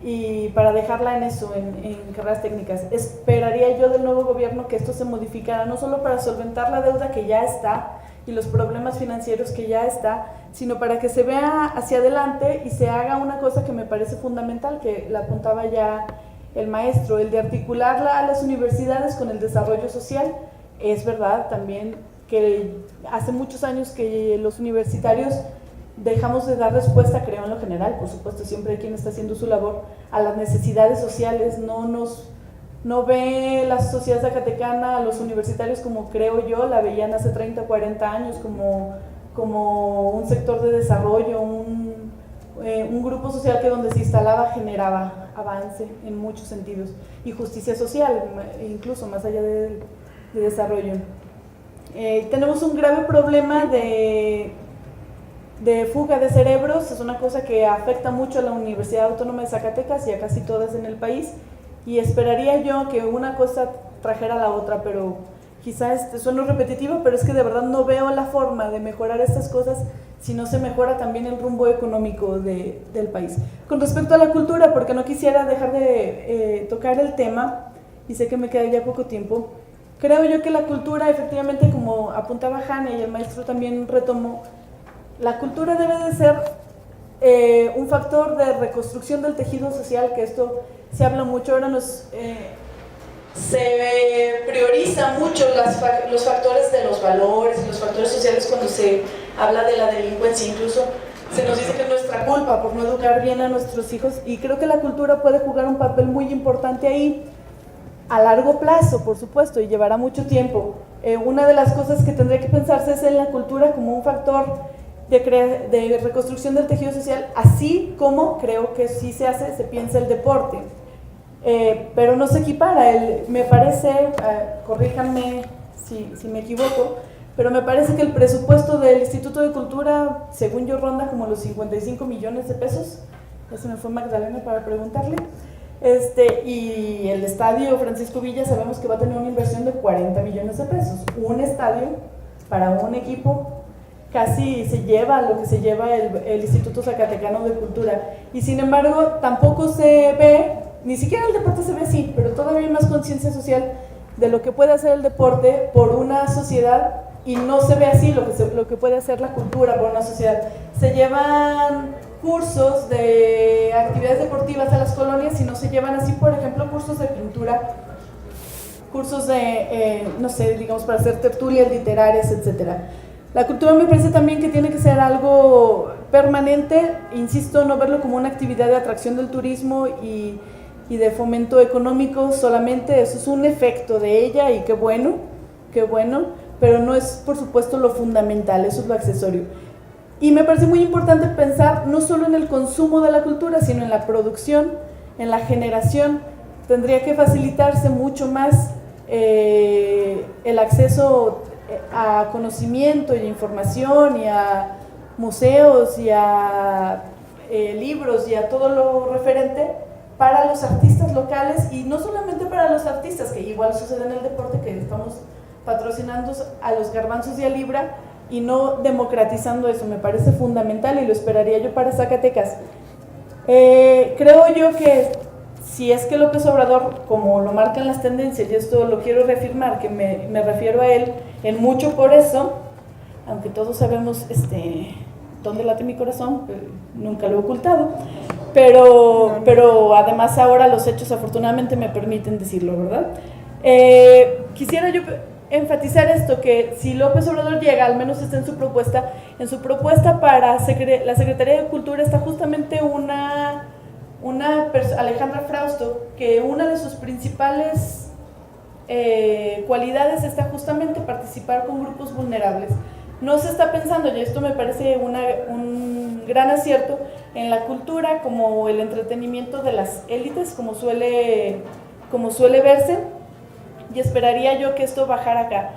S4: y para dejarla en eso, en carreras técnicas. Esperaría yo del nuevo gobierno que esto se modificara, no solo para solventar la deuda que ya está y los problemas financieros que ya está, sino para que se vea hacia adelante y se haga una cosa que me parece fundamental, que la apuntaba ya el maestro, el de articular a las universidades con el desarrollo social. Es verdad también que hace muchos años que los universitarios dejamos de dar respuesta, creo en lo general, por supuesto siempre hay quien está haciendo su labor, a las necesidades sociales. No ve la sociedad zacatecana a los universitarios como creo yo la veían hace 30 o 40 años, como un sector de desarrollo, un grupo social que donde se instalaba generaba avance en muchos sentidos y justicia social, incluso más allá de desarrollo. Tenemos un grave problema de de fuga de cerebros. Es una cosa que afecta mucho a la Universidad Autónoma de Zacatecas y a casi todas en el país, y esperaría yo que una cosa trajera a la otra, pero quizás suena repetitivo, pero es que de verdad no veo la forma de mejorar estas cosas si no se mejora también el rumbo económico del país. Con respecto a la cultura, porque no quisiera dejar de tocar el tema, y sé que me queda ya poco tiempo, creo yo que la cultura, efectivamente, como apuntaba Hanna y el maestro también retomó, la cultura debe de ser un factor de reconstrucción del tejido social, que esto se habla mucho, ahora se prioriza mucho los factores de los valores y los factores sociales cuando se habla de la delincuencia. Incluso se nos dice que es nuestra culpa por no educar bien a nuestros hijos, y creo que la cultura puede jugar un papel muy importante ahí, a largo plazo, por supuesto, y llevará mucho tiempo. Una de las cosas que tendría que pensarse es en la cultura como un factor de reconstrucción del tejido social, así como creo que sí se piensa el deporte. Pero no se equipara, me parece, corríjanme si me equivoco, pero me parece que el presupuesto del Instituto de Cultura, según yo, ronda como los 55 millones de pesos. Ya se me fue Magdalena para preguntarle. Y el estadio Francisco Villa sabemos que va a tener una inversión de 40 millones de pesos. Un estadio para un equipo casi se lleva lo que se lleva el Instituto Zacatecano de Cultura, y sin embargo tampoco se ve, ni siquiera el deporte se ve así, pero todavía hay más conciencia social de lo que puede hacer el deporte por una sociedad, y no se ve así lo que puede hacer la cultura por una sociedad. Se llevan cursos de actividades deportivas a las colonias y no se llevan así, por ejemplo, cursos de pintura, cursos de, no sé, digamos, para hacer tertulias literarias, etcétera. La cultura me parece también que tiene que ser algo permanente, insisto, no verlo como una actividad de atracción del turismo y de fomento económico solamente. Eso es un efecto de ella, y qué bueno, pero no es, por supuesto, lo fundamental, eso es lo accesorio. Y me parece muy importante pensar no solo en el consumo de la cultura, sino en la producción, en la generación. Tendría que facilitarse mucho más el acceso a conocimiento y a información, y a museos, y a libros, y a todo lo referente para los artistas locales, y no solamente para los artistas, que igual sucede en el deporte, que estamos patrocinando a los garbanzos y a Libra, y no democratizando eso. Me parece fundamental, y lo esperaría yo para Zacatecas. Creo yo que si es que López Obrador, como lo marcan las tendencias, y esto lo quiero reafirmar, que me refiero a él en mucho por eso, aunque todos sabemos dónde late mi corazón, nunca lo he ocultado, pero además ahora los hechos afortunadamente me permiten decirlo, ¿verdad? Quisiera yo enfatizar esto, que si López Obrador llega, al menos está en su propuesta para la Secretaría de Cultura está justamente Alejandra Frausto, que una de sus principales cualidades está justamente participar con grupos vulnerables. No se está pensando, y esto me parece un gran acierto, en la cultura como el entretenimiento de las élites, como suele verse, y esperaría yo que esto bajara acá.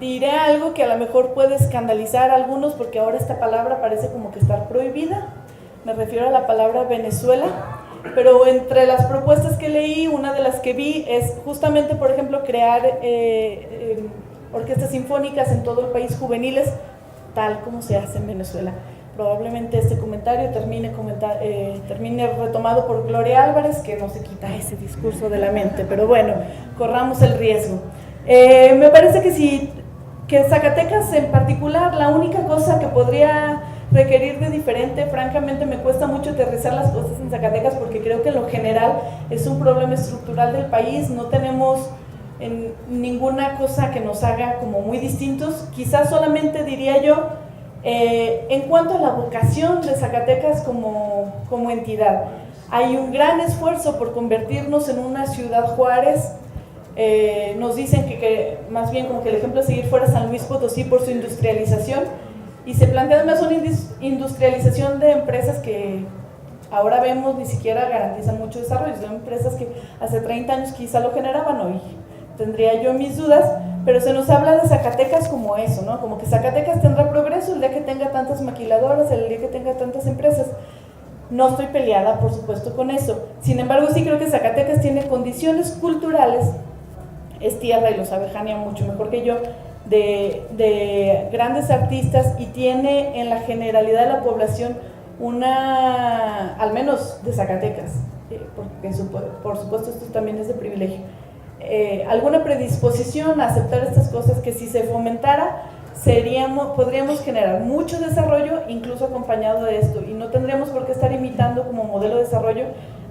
S4: Diré algo que a lo mejor puede escandalizar a algunos, porque ahora esta palabra parece como que está prohibida. Me refiero a la palabra Venezuela, pero entre las propuestas que leí, una de las que vi es justamente, por ejemplo, crear orquestas sinfónicas en todo el país, juveniles, tal como se hace en Venezuela. Probablemente este comentario termine retomado por Gloria Álvarez, que no se quita ese discurso de la mente, pero bueno, corramos el riesgo. Me parece que Zacatecas en particular, la única cosa que podría requerir de diferente, francamente me cuesta mucho aterrizar las cosas en Zacatecas, porque creo que en lo general es un problema estructural del país, no tenemos ninguna cosa que nos haga como muy distintos. Quizás solamente diría yo, en cuanto a la vocación de Zacatecas como entidad, hay un gran esfuerzo por convertirnos en una ciudad Juárez. Nos dicen que más bien como que el ejemplo a seguir fuera San Luis Potosí por su industrialización, y se plantea además una industrialización de empresas que ahora vemos ni siquiera garantizan mucho desarrollo. Son empresas que hace 30 años quizá lo generaban, hoy tendría yo mis dudas, pero se nos habla de Zacatecas como eso, ¿no? Como que Zacatecas tendrá progreso el día que tenga tantas maquiladoras, el día que tenga tantas empresas. No estoy peleada, por supuesto, con eso. Sin embargo, sí creo que Zacatecas tiene condiciones culturales, es tierra, y lo sabe Jania mucho mejor que yo, de grandes artistas, y tiene en la generalidad de la población una, al menos de Zacatecas, porque por supuesto esto también es de privilegio, alguna predisposición a aceptar estas cosas que si se fomentara, podríamos generar mucho desarrollo, incluso acompañado de esto, y no tendríamos por qué estar imitando como modelo de desarrollo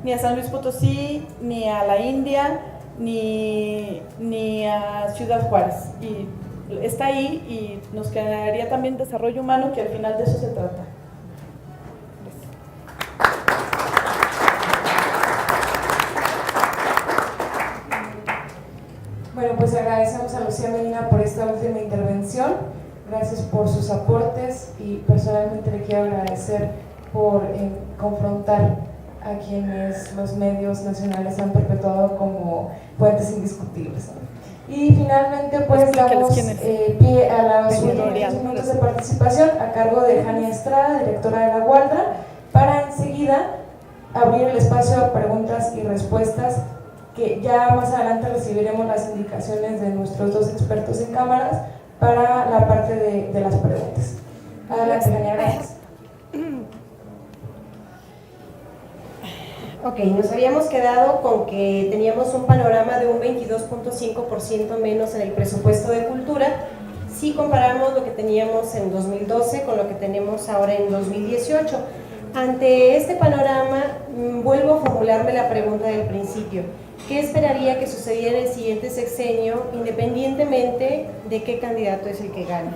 S4: ni a San Luis Potosí, ni a la India, ni a Ciudad Juárez. Y está ahí, y nos generaría también desarrollo humano, que al final de eso se trata.
S2: Bueno, pues agradecemos a Lucía Medina por esta última intervención. Gracias por sus aportes, y personalmente le quiero agradecer por confrontar a quienes los medios nacionales han perpetuado como fuentes indiscutibles. Y finalmente pues damos pie a los últimos minutos de participación a cargo de Jania Estrada, directora de La Gualdra, para enseguida abrir el espacio a preguntas y respuestas, que ya más adelante recibiremos las indicaciones de nuestros dos expertos en cámaras para la parte de las preguntas. Adelante, Jania, gracias.
S5: Ok, nos habíamos quedado con que teníamos un panorama de un 22.5% menos en el presupuesto de cultura si comparamos lo que teníamos en 2012 con lo que tenemos ahora en 2018. Ante este panorama, vuelvo a formularme la pregunta del principio: ¿qué esperaría que sucediera en el siguiente sexenio, independientemente de qué candidato es el que gane?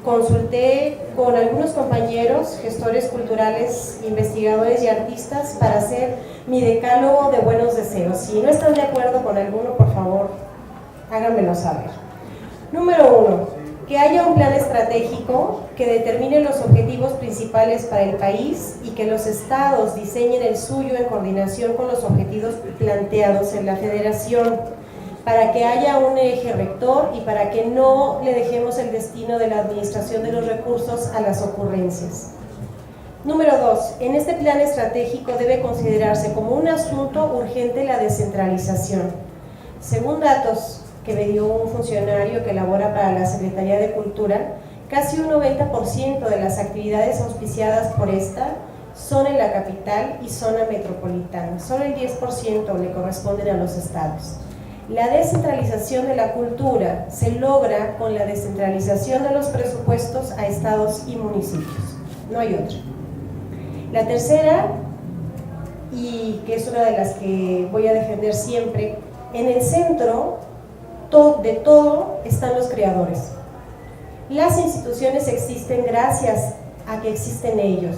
S5: Consulté con algunos compañeros, gestores culturales, investigadores y artistas para hacer mi decálogo de buenos deseos. Si no están de acuerdo con alguno, por favor, háganmelo saber. Número 1, que haya un plan estratégico que determine los objetivos principales para el país y que los estados diseñen el suyo en coordinación con los objetivos planteados en la federación, para que haya un eje rector y para que no le dejemos el destino de la administración de los recursos a las ocurrencias. Número 2, en este plan estratégico debe considerarse como un asunto urgente la descentralización. Según datos que me dio un funcionario que labora para la Secretaría de Cultura, casi un 90% de las actividades auspiciadas por esta son en la capital y zona metropolitana. Solo el 10% le corresponden a los estados. La descentralización de la cultura se logra con la descentralización de los presupuestos a estados y municipios. No hay otra. La tercera, y que es una de las que voy a defender siempre, en el centro de todo están los creadores. Las instituciones existen gracias a que existen ellos,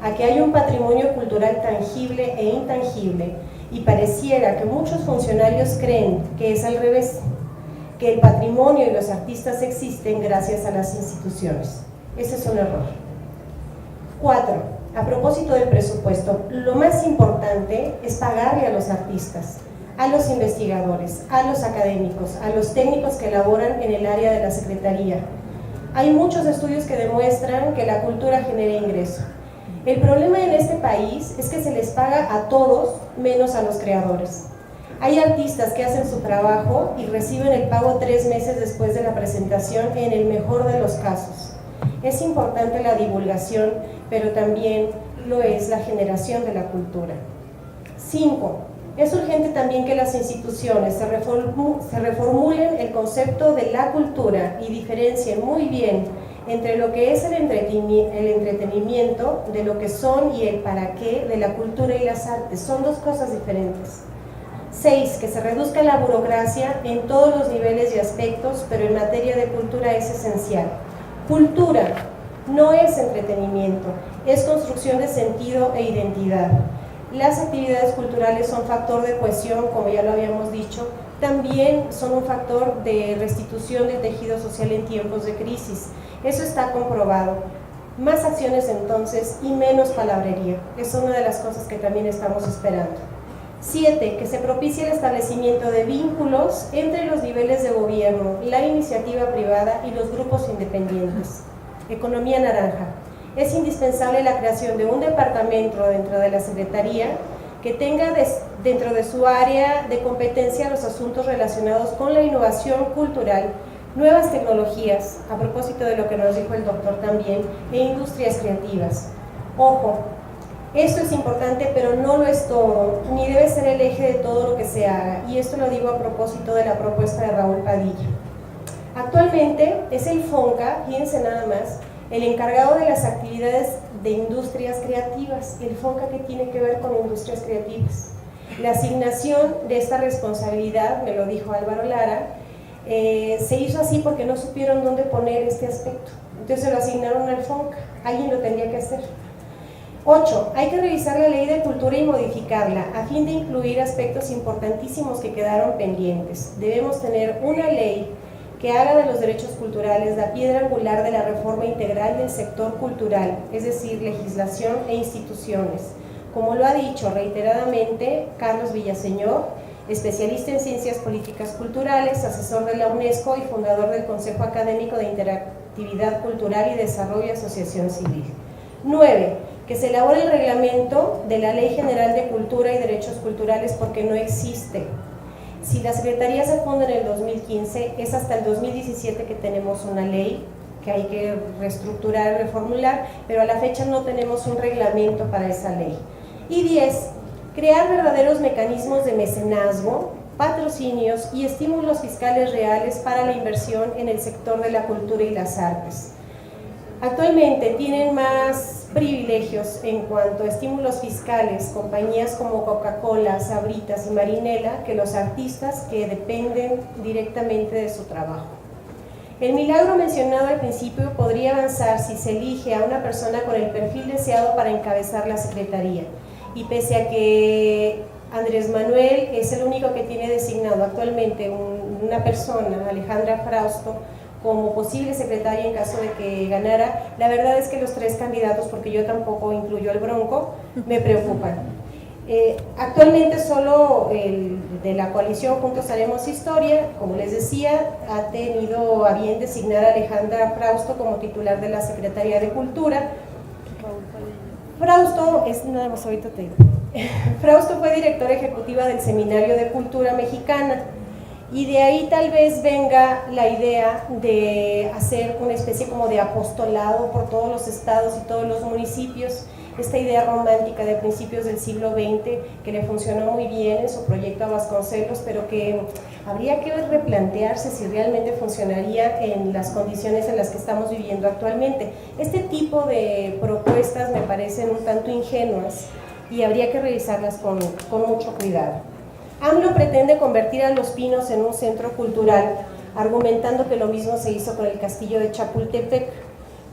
S5: a que hay un patrimonio cultural tangible e intangible, y pareciera que muchos funcionarios creen que es al revés, que el patrimonio y los artistas existen gracias a las instituciones. Ese es un error. 4. A propósito del presupuesto, lo más importante es pagarle a los artistas, a los investigadores, a los académicos, a los técnicos que laboran en el área de la Secretaría. Hay muchos estudios que demuestran que la cultura genera ingreso. El problema en este país es que se les paga a todos menos a los creadores. Hay artistas que hacen su trabajo y reciben el pago 3 meses después de la presentación, en el mejor de los casos. Es importante la divulgación, pero también lo es la generación de la cultura. 5. Es urgente también que las instituciones se reformulen el concepto de la cultura y diferencien muy bien entre lo que es el entretenimiento, de lo que son, y el para qué de la cultura y las artes. Son dos cosas diferentes. 6. Que se reduzca la burocracia en todos los niveles y aspectos, pero en materia de cultura es esencial. Cultura no es entretenimiento, es construcción de sentido e identidad. Las actividades culturales son factor de cohesión, como ya lo habíamos dicho, también son un factor de restitución del tejido social en tiempos de crisis. Eso está comprobado. Más acciones entonces y menos palabrería. Es una de las cosas que también estamos esperando. 7. Que se propicie el establecimiento de vínculos entre los niveles de gobierno, la iniciativa privada y los grupos independientes. Economía naranja. Es indispensable la creación de un departamento dentro de la Secretaría que tenga dentro de su área de competencia los asuntos relacionados con la innovación cultural, nuevas tecnologías, a propósito de lo que nos dijo el doctor también, e industrias creativas. Ojo, esto es importante, pero no lo es todo, ni debe ser el eje de todo lo que se haga, y esto lo digo a propósito de la propuesta de Raúl Padilla. Actualmente es el FONCA, fíjense nada más, el encargado de las actividades de industrias creativas, el FONCA que tiene que ver con industrias creativas. La asignación de esta responsabilidad, me lo dijo Álvaro Lara, se hizo así porque no supieron dónde poner este aspecto, entonces se lo asignaron al FONCA, alguien lo tendría que hacer. 8. Hay que revisar la ley de cultura y modificarla a fin de incluir aspectos importantísimos que quedaron pendientes. Debemos tener una ley que haga de los derechos culturales la piedra angular de la reforma integral del sector cultural, es decir, legislación e instituciones, como lo ha dicho reiteradamente Carlos Villaseñor, especialista en ciencias políticas culturales, asesor de la UNESCO y fundador del Consejo Académico de Interactividad Cultural y Desarrollo Asociación Civil. 9. Que se elabore el reglamento de la Ley General de Cultura y Derechos Culturales porque no existe. Si la Secretaría se funda en el 2015, es hasta el 2017 que tenemos una ley que hay que reestructurar, reformular, pero a la fecha no tenemos un reglamento para esa ley. Y 10. Crear verdaderos mecanismos de mecenazgo, patrocinios y estímulos fiscales reales para la inversión en el sector de la cultura y las artes. Actualmente tienen más privilegios en cuanto a estímulos fiscales compañías como Coca-Cola, Sabritas y Marinela que los artistas que dependen directamente de su trabajo. El milagro mencionado al principio podría avanzar si se elige a una persona con el perfil deseado para encabezar la Secretaría, y pese a que Andrés Manuel es el único que tiene designado actualmente una persona, Alejandra Frausto, como posible secretaria en caso de que ganara, la verdad es que los 3 candidatos, porque yo tampoco incluyo al Bronco, me preocupan. Actualmente solo el de la coalición Juntos Haremos Historia, como les decía, ha tenido a bien designar a Alejandra Frausto como titular de la Secretaría de Cultura. Frausto fue directora ejecutiva del Seminario de Cultura Mexicana, y de ahí tal vez venga la idea de hacer una especie como de apostolado por todos los estados y todos los municipios, esta idea romántica de principios del siglo XX que le funcionó muy bien en su proyecto a Vasconcelos, pero que habría que replantearse si realmente funcionaría en las condiciones en las que estamos viviendo actualmente. Este tipo de propuestas me parecen un tanto ingenuas y habría que revisarlas con mucho cuidado. AMLO pretende convertir a Los Pinos en un centro cultural, argumentando que lo mismo se hizo con el castillo de Chapultepec.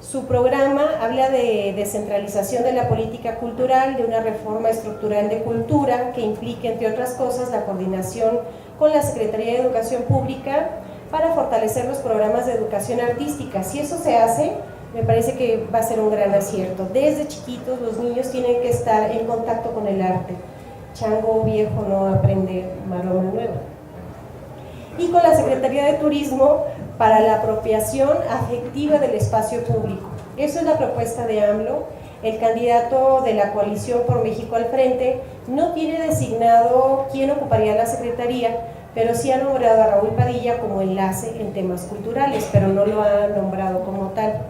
S5: Su programa habla de descentralización de la política cultural, de una reforma estructural de cultura que implique, entre otras cosas, la coordinación con la Secretaría de Educación Pública para fortalecer los programas de educación artística. Si eso se hace, me parece que va a ser un gran acierto. Desde chiquitos los niños tienen que estar en contacto con el arte. Chango viejo no aprende maroma nueva. Y con la Secretaría de Turismo para la apropiación afectiva del espacio público. Eso es la propuesta de AMLO. El candidato de la coalición por México al Frente no tiene designado quién ocuparía la secretaría, pero sí ha nombrado a Raúl Padilla como enlace en temas culturales, pero no lo ha nombrado como tal.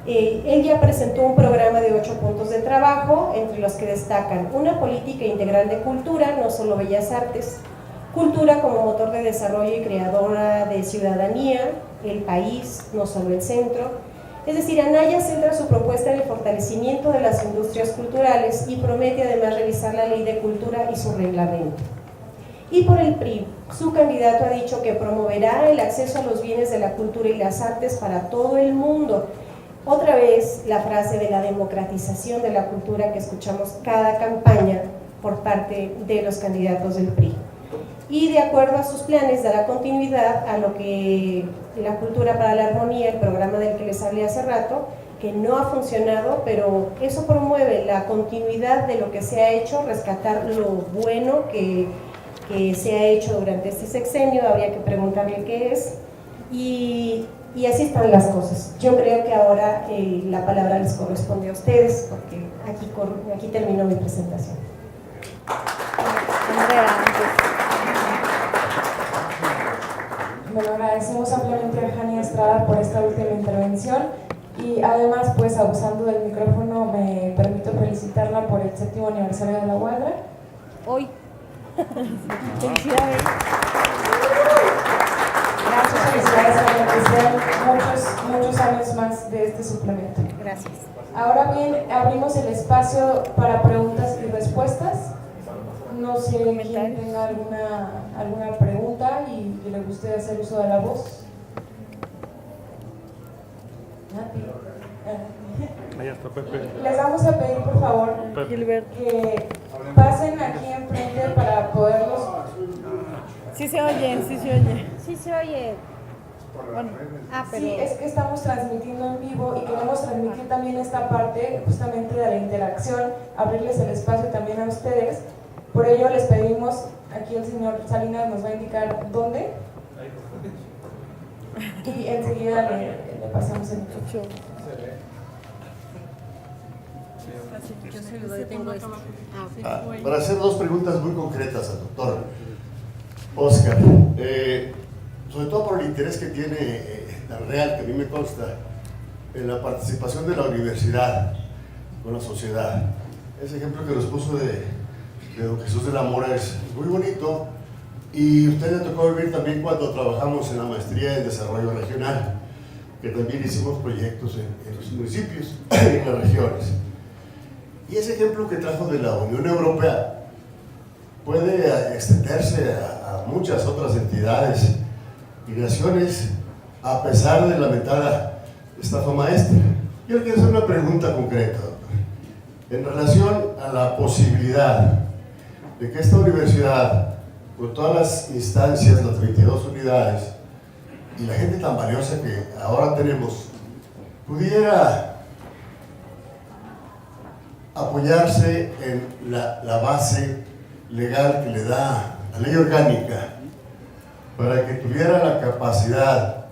S5: Él ya presentó un programa de 8 puntos de trabajo, entre los que destacan una política integral de cultura, no solo bellas artes, cultura como motor de desarrollo y creadora de ciudadanía, el país, no solo el centro. Es decir, Anaya centra su propuesta en el fortalecimiento de las industrias culturales y promete además revisar la ley de cultura y su reglamento. Y por el PRI, su candidato ha dicho que promoverá el acceso a los bienes de la cultura y las artes para todo el mundo. Otra vez la frase de la democratización de la cultura que escuchamos cada campaña por parte de los candidatos del PRI. Y de acuerdo a sus planes dará continuidad a lo que la Cultura para la Armonía, el programa del que les hablé hace rato, que no ha funcionado, pero eso promueve la continuidad de lo que se ha hecho, rescatar lo bueno que se ha hecho durante este sexenio, habría que preguntarle qué es, y así están las cosas. Yo creo que ahora la palabra les corresponde a ustedes, porque aquí terminó mi presentación.
S4: Andrea,
S2: Bueno, agradecemos ampliamente a Jania Estrada por esta última intervención y además, pues abusando del micrófono, me permito felicitarla por el 7º aniversario de la huelga.
S4: hoy. Felicidades.
S2: Gracias, felicidades a que sean muchos años más de este suplemento.
S5: Gracias.
S2: Ahora bien, abrimos el espacio para preguntas y respuestas. No sé quién tenga alguna pregunta y que le guste hacer uso de la voz.
S3: Ahí está Pepe.
S2: Les vamos a pedir, por favor,
S4: Gilberto.
S2: que pasen aquí enfrente para poderlos...
S4: Sí se oye, sí se oye.
S5: Sí se oye.
S4: Bueno,
S2: Sí, es que estamos transmitiendo en vivo y queremos transmitir también esta parte justamente de la interacción, abrirles el espacio también a ustedes. Por ello les pedimos, aquí el señor Salinas nos va a indicar dónde y enseguida le pasamos el micrófono.
S6: Para hacer dos preguntas muy concretas al doctor Oscar, sobre todo por el interés que tiene tan real, que a mí me consta, en la participación de la universidad con la sociedad. Ese ejemplo que nos puso de don Jesús de la Mora es muy bonito, y usted le tocó vivir también cuando trabajamos en la maestría en desarrollo regional, que también hicimos proyectos en los municipios y en las regiones. Y ese ejemplo que trajo de la Unión Europea puede extenderse a muchas otras entidades y naciones, a pesar de la lamentada estafa maestra. Yo quiero hacer una pregunta concreta, doctor, en relación a la posibilidad de que esta universidad, con todas las instancias, las 22 unidades y la gente tan valiosa que ahora tenemos, pudiera apoyarse en la base legal que le da la ley orgánica para que tuviera la capacidad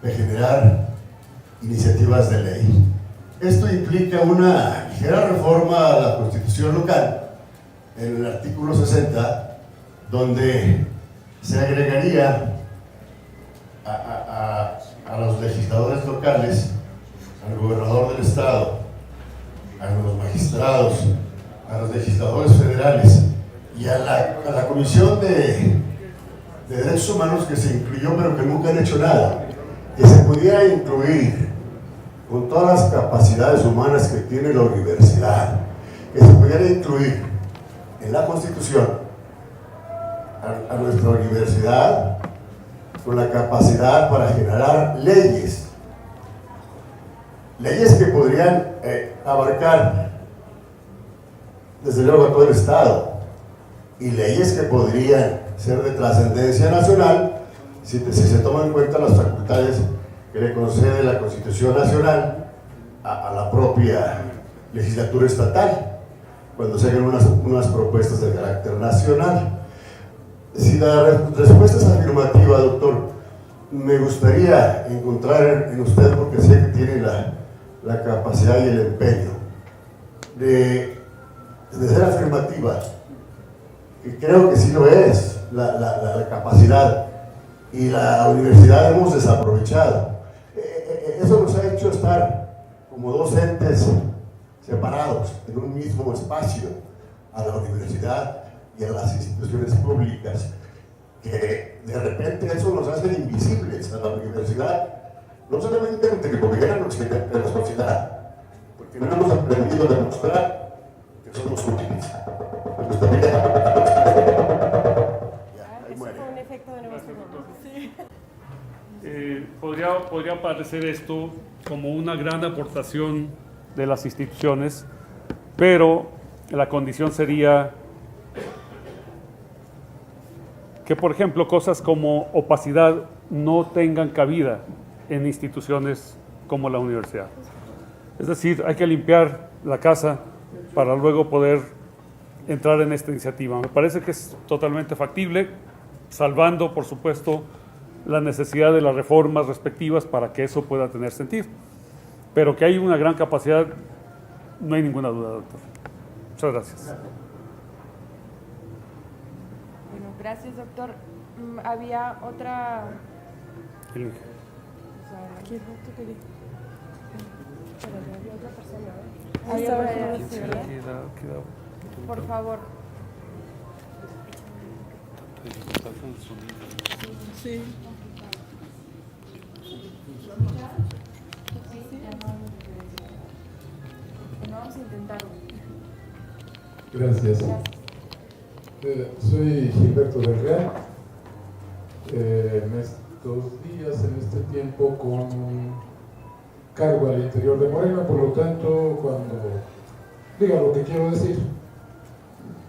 S6: de generar iniciativas de ley. Esto implica una ligera reforma a la Constitución local en el artículo 60, donde se agregaría a los legisladores locales, al gobernador del estado, a los magistrados, a los legisladores federales y a la Comisión de Derechos Humanos, que se incluyó pero que nunca han hecho nada, que se pudiera incluir con todas las capacidades humanas que tiene la universidad, que se pudiera incluir en la Constitución a nuestra universidad con la capacidad para generar leyes que podrían abarcar desde luego a todo el Estado, y leyes que podrían ser de trascendencia nacional si se toman en cuenta las facultades que le concede la Constitución Nacional a la propia legislatura estatal cuando se hagan unas propuestas de carácter nacional. Si la respuesta es afirmativa, doctor, me gustaría encontrar en usted, porque sé que tiene la capacidad y el empeño de ser afirmativa, y creo que sí lo es, la capacidad, y la universidad hemos desaprovechado. Eso nos ha hecho estar como dos entes separados en un mismo espacio, a la universidad y a las instituciones públicas, que de repente eso nos hace invisibles a la universidad, no solamente entre el gobierno, sino entre la sociedad, porque no hemos aprendido a demostrar que somos útiles. Me gustaría... Ahí muere.
S5: Fue un efecto de nuestro
S3: Podría parecer esto como una gran aportación de las instituciones, pero la condición sería que, por ejemplo, cosas como opacidad no tengan cabida en instituciones como la universidad. Es decir, hay que limpiar la casa para luego poder entrar en esta iniciativa. Me parece que es totalmente factible, salvando, por supuesto, la necesidad de las reformas respectivas para que eso pueda tener sentido. Pero que hay una gran capacidad, no hay ninguna duda, doctor. Muchas gracias.
S7: Bueno, gracias, doctor. Había otra... Había por ahí, ¿sí, verdad? Por favor.
S4: Sí.
S7: Vamos a intentarlo.
S8: Gracias. Soy Gilberto del Real. En estos días, en este tiempo, con un cargo al interior de Morena, por lo tanto, cuando diga lo que quiero decir,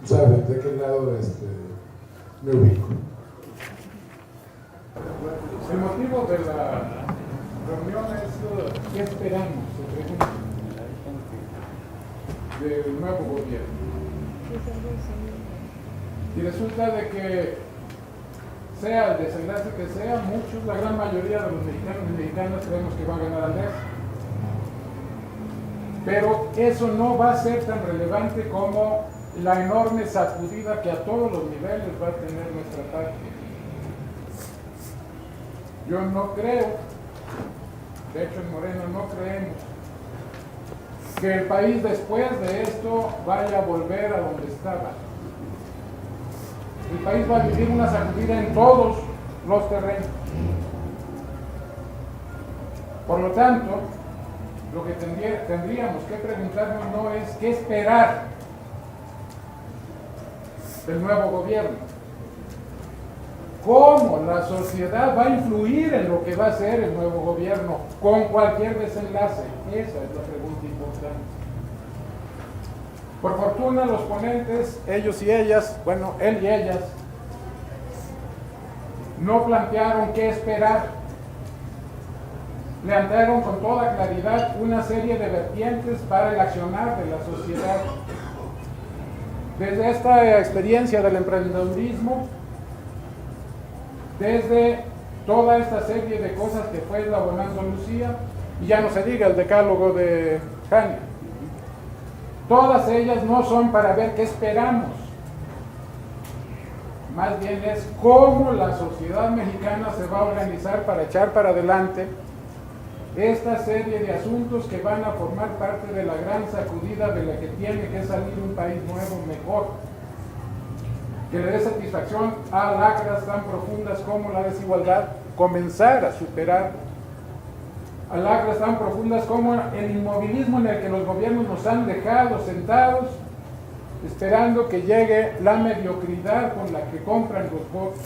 S8: saben de qué lado me ubico. El motivo de la reunión es qué esperamos, se pregunta, del nuevo gobierno. Y resulta de que sea el desenlace que sea, muchos, la gran mayoría de los mexicanos y mexicanas creemos que va a ganar Andrés. Pero eso no va a ser tan relevante como la enorme sacudida que a todos los niveles va a tener nuestra patria. Yo no creo, de hecho en Morena no creemos, que el país después de esto vaya a volver a donde estaba. El país va a vivir una sacudida en todos los terrenos. Por lo tanto, lo que tendríamos que preguntarnos no es qué esperar del nuevo gobierno, cómo la sociedad va a influir en lo que va a ser el nuevo gobierno con cualquier desenlace. Esa es la pregunta importante. Por fortuna los ponentes, ellos y ellas, bueno, él y ellas, no plantearon qué esperar. Plantearon con toda claridad una serie de vertientes para el accionar de la sociedad. Desde esta experiencia del emprendedurismo, desde toda esta serie de cosas que fue elaborando Lucía, y ya no se diga el decálogo de Jania. Todas ellas no son para ver qué esperamos, más bien es cómo la sociedad mexicana se va a organizar para echar para adelante esta serie de asuntos que van a formar parte de la gran sacudida de la que tiene que salir un país nuevo, mejor, que le dé satisfacción a lacras tan profundas como la desigualdad, comenzar a superar a lacras tan profundas como el inmovilismo en el que los gobiernos nos han dejado sentados, esperando que llegue la mediocridad con la que compran los votos.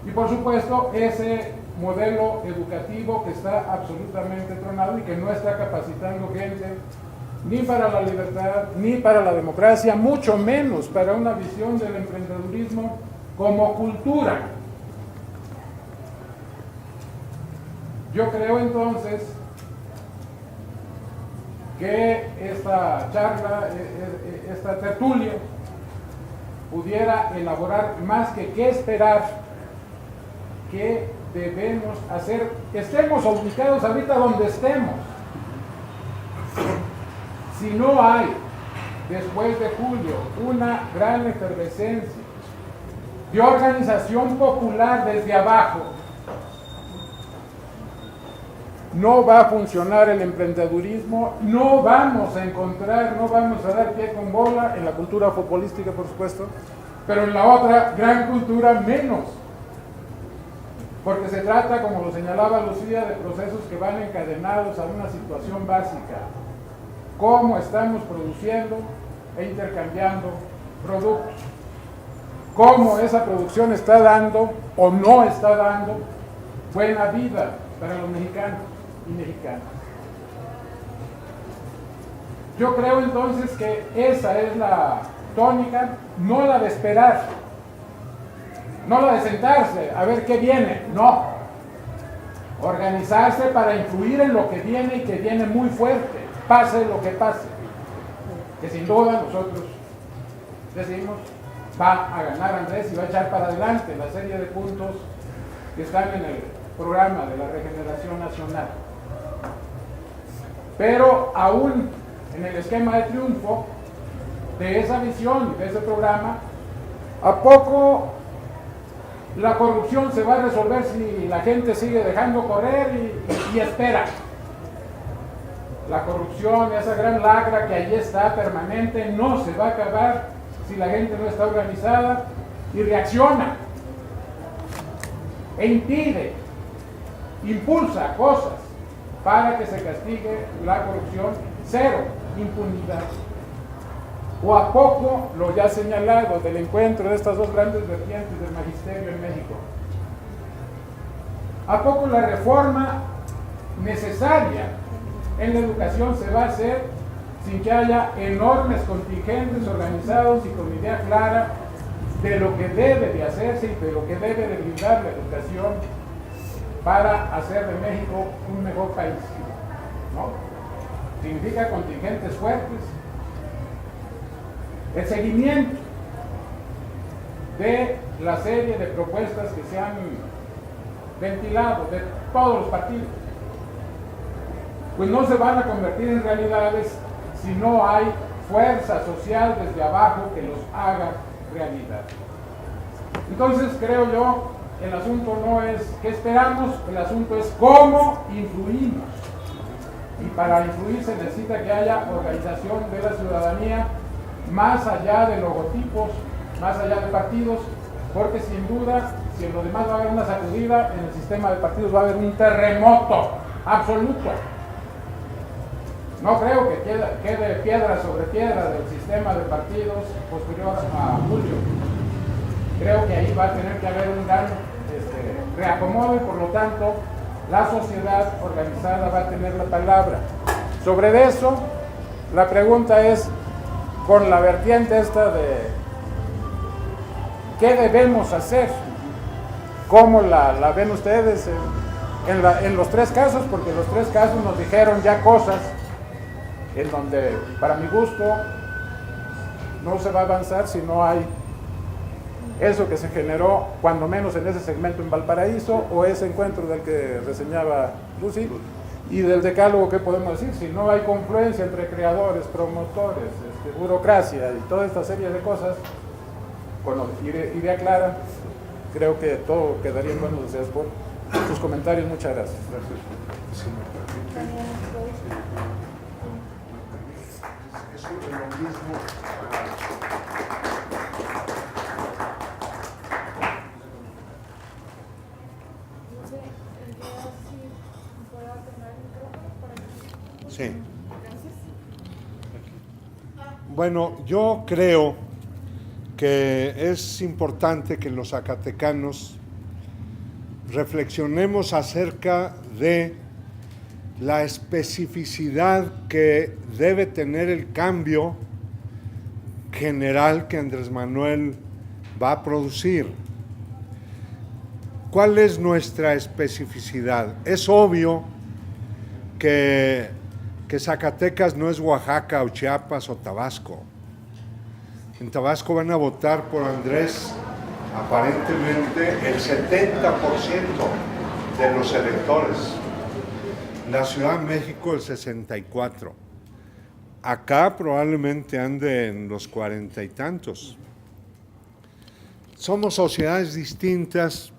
S8: Y por supuesto, ese modelo educativo que está absolutamente tronado y que no está capacitando gente ni para la libertad, ni para la democracia, mucho menos para una visión del emprendedurismo como cultura. Yo creo entonces que esta charla, esta tertulia, pudiera elaborar más que qué esperar, qué debemos hacer, estemos ubicados ahorita donde estemos. Si no hay, después de julio, una gran efervescencia de organización popular desde abajo, no va a funcionar el emprendedurismo, no vamos a encontrar, no vamos a dar pie con bola en la cultura futbolística, por supuesto, pero en la otra gran cultura menos. Porque se trata, como lo señalaba Lucía, de procesos que van encadenados a una situación básica. Cómo estamos produciendo e intercambiando productos. Cómo esa producción está dando o no está dando buena vida para los mexicanos y mexicanas. Yo creo entonces que esa es la tónica, no la de esperar, no la de sentarse a ver qué viene, no. organizarse para influir en lo que viene y que viene muy fuerte, pase lo que pase, que sin duda nosotros decimos va a ganar Andrés y va a echar para adelante la serie de puntos que están en el programa de la Regeneración Nacional. Pero aún en el esquema de triunfo de esa visión, de ese programa, ¿a poco la corrupción se va a resolver si la gente sigue dejando correr y espera? La corrupción, esa gran lacra que allí está permanente, no se va a acabar si la gente no está organizada y reacciona e impide, impulsa cosas para que se castigue la corrupción. Cero impunidad. ¿O a poco lo ya señalado del encuentro de estas dos grandes vertientes del magisterio en México? ¿A poco la reforma necesaria en la educación se va a hacer sin que haya enormes contingentes organizados y con idea clara de lo que debe de hacerse y de lo que debe de brindar la educación para hacer de México un mejor país? ¿No? Significa contingentes fuertes, el seguimiento de la serie de propuestas que se han ventilado de todos los partidos, pues no se van a convertir en realidades si no hay fuerza social desde abajo que los haga realidad. Entonces creo yo, el asunto no es qué esperamos, el asunto es cómo influimos. Y para influir se necesita que haya organización de la ciudadanía más allá de logotipos, más allá de partidos, porque sin duda, si en lo demás va a haber una sacudida, en el sistema de partidos va a haber un terremoto absoluto. No creo que quede piedra sobre piedra del sistema de partidos posterior a julio. Creo que ahí va a tener que haber un gran reacomodo y por lo tanto la sociedad organizada va a tener la palabra. Sobre eso, la pregunta es, con la vertiente esta de ¿qué debemos hacer? ¿Cómo la ven ustedes en los tres casos? Porque los tres casos nos dijeron ya cosas en donde, para mi gusto, no se va a avanzar si no hay eso que se generó, cuando menos en ese segmento en Valparaíso, o ese encuentro del que reseñaba Lucy, y del decálogo, ¿qué podemos decir? Si no hay confluencia entre creadores, promotores, burocracia y toda esta serie de cosas, con idea clara, creo que todo quedaría en buenos deseos. Por sus comentarios, muchas gracias.
S9: Sí. Bueno, yo creo que es importante que los zacatecanos reflexionemos acerca de la especificidad que debe tener el cambio general que Andrés Manuel va a producir. ¿Cuál es nuestra especificidad? Es obvio que Zacatecas no es Oaxaca o Chiapas o Tabasco. En Tabasco van a votar por Andrés aparentemente el 70% de los electores. La Ciudad de México el 64%. Acá probablemente ande en los 40 y tantos. Somos sociedades distintas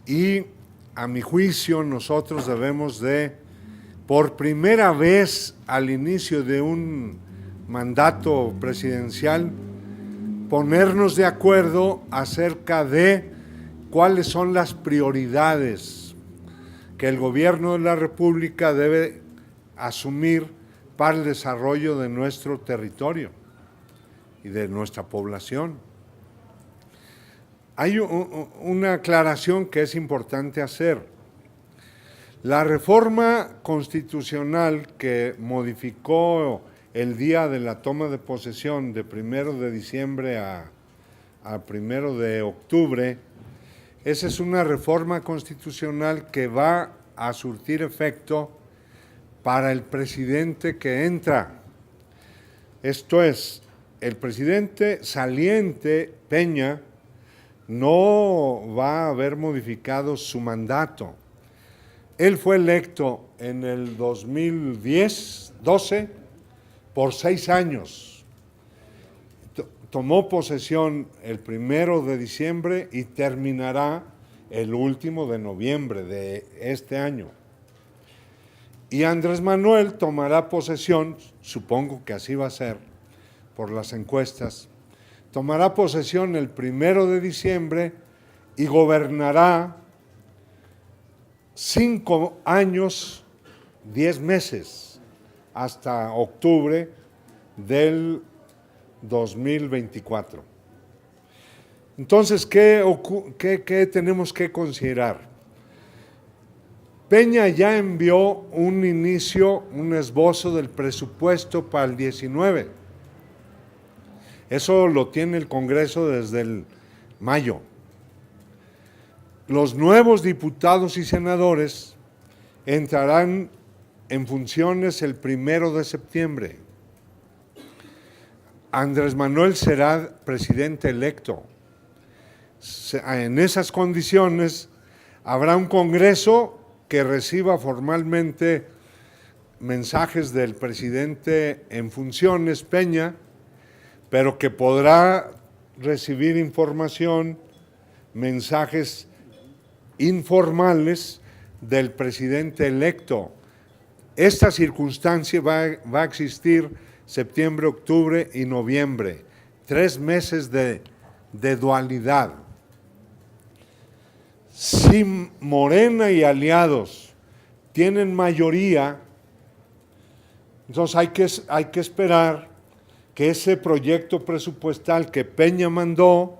S9: y, a mi juicio, nosotros debemos de, por primera vez al inicio de un mandato presidencial, ponernos de acuerdo acerca de cuáles son las prioridades que el gobierno de la República debe asumir para el desarrollo de nuestro territorio y de nuestra población. Hay una aclaración que es importante hacer. La reforma constitucional que modificó el día de la toma de posesión de 1 de diciembre a 1 de octubre, esa es una reforma constitucional que va a surtir efecto para el presidente que entra. Esto es, el presidente saliente, Peña, no va a haber modificado su mandato. Él fue electo en el 2012 por 6 años. Tomó posesión el 1 de diciembre y terminará el último de noviembre de este año. Y Andrés Manuel tomará posesión, supongo que así va a ser, por las encuestas, tomará posesión el 1 de diciembre y gobernará 5 años, 10 meses, hasta octubre del 2024. Entonces, ¿qué tenemos que considerar? Peña ya envió un esbozo del presupuesto para el 19. Eso lo tiene el Congreso desde el mayo. Los nuevos diputados y senadores entrarán en funciones el 1 de septiembre. Andrés Manuel será presidente electo. En esas condiciones habrá un Congreso que reciba formalmente mensajes del presidente en funciones, Peña, pero que podrá recibir información, mensajes informales del presidente electo. Esta circunstancia va a existir septiembre, octubre y noviembre, 3 meses de dualidad. Si Morena y aliados tienen mayoría, entonces hay que esperar que ese proyecto presupuestal que Peña mandó,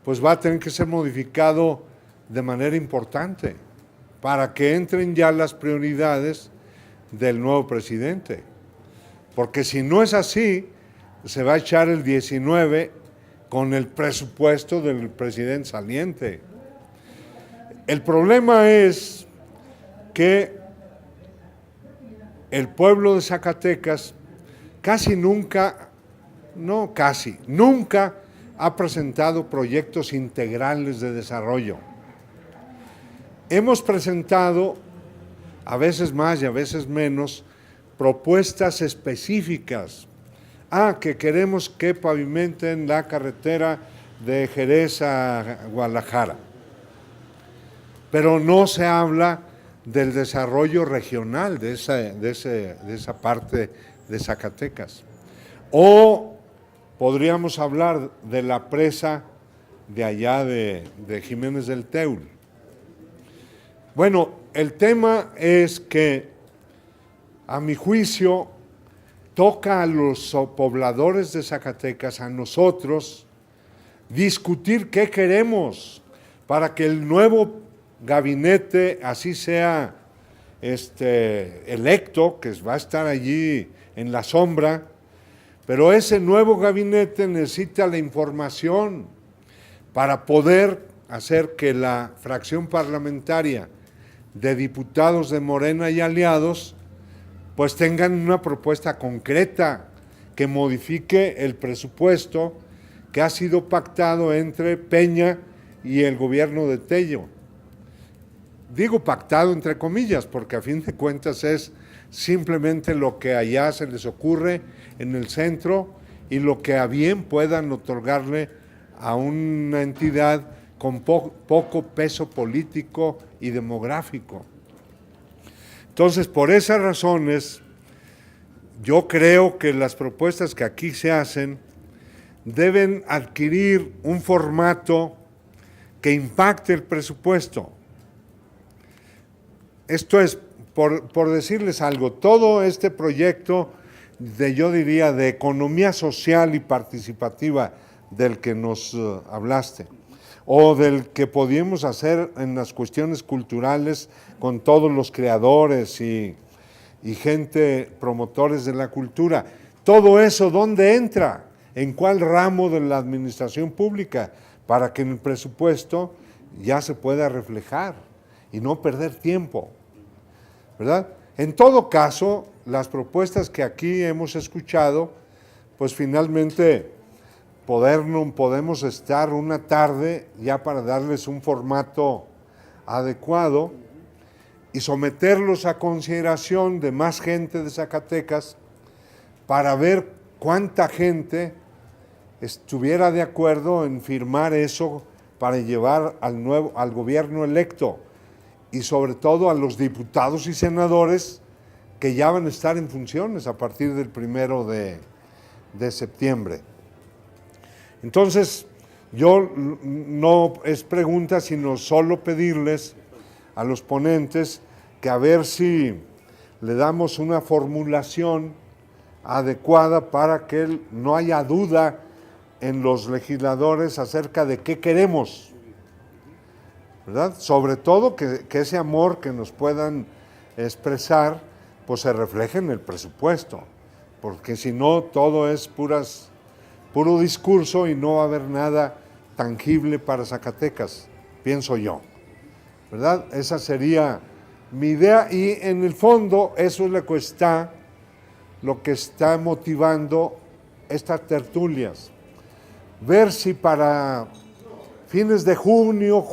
S9: pues va a tener que ser modificado de manera importante para que entren ya las prioridades del nuevo presidente. Porque si no es así, se va a echar el 19 con el presupuesto del presidente saliente. El problema es que el pueblo de Zacatecas nunca ha presentado proyectos integrales de desarrollo. Hemos presentado, a veces más y a veces menos, propuestas específicas. Que queremos que pavimenten la carretera de Jerez a Guadalajara. Pero no se habla del desarrollo regional de esa parte de Zacatecas. O podríamos hablar de la presa de allá de Jiménez del Teul. Bueno, el tema es que, a mi juicio, toca a los pobladores de Zacatecas, a nosotros, discutir qué queremos para que el nuevo gabinete, así sea electo, que va a estar allí en la sombra, pero ese nuevo gabinete necesita la información para poder hacer que la fracción parlamentaria de diputados de Morena y aliados pues tengan una propuesta concreta que modifique el presupuesto que ha sido pactado entre Peña y el gobierno de Tello. Digo pactado entre comillas, porque a fin de cuentas es simplemente lo que allá se les ocurre en el centro y lo que a bien puedan otorgarle a una entidad con poco peso político y demográfico. Entonces, por esas razones, yo creo que las propuestas que aquí se hacen deben adquirir un formato que impacte el presupuesto. Esto es, por decirles algo, todo este proyecto yo diría, de economía social y participativa del que nos hablaste, o del que podíamos hacer en las cuestiones culturales con todos los creadores y gente, promotores de la cultura. Todo eso, ¿dónde entra? ¿En cuál ramo de la administración pública? Para que en el presupuesto ya se pueda reflejar y no perder tiempo. ¿verdad? En todo caso, las propuestas que aquí hemos escuchado, pues finalmente podemos estar una tarde ya para darles un formato adecuado y someterlos a consideración de más gente de Zacatecas para ver cuánta gente estuviera de acuerdo en firmar eso para llevar al gobierno electo y sobre todo a los diputados y senadores que ya van a estar en funciones a partir del 1 de septiembre. Entonces, yo no es pregunta, sino solo pedirles a los ponentes que a ver si le damos una formulación adecuada para que no haya duda en los legisladores acerca de qué queremos, ¿verdad? Sobre todo que ese amor que nos puedan expresar, pues se refleje en el presupuesto, porque si no todo es puro discurso y no va a haber nada tangible para Zacatecas, pienso yo, ¿verdad? Esa sería mi idea y en el fondo eso es lo que está motivando estas tertulias. Ver si para fines de julio,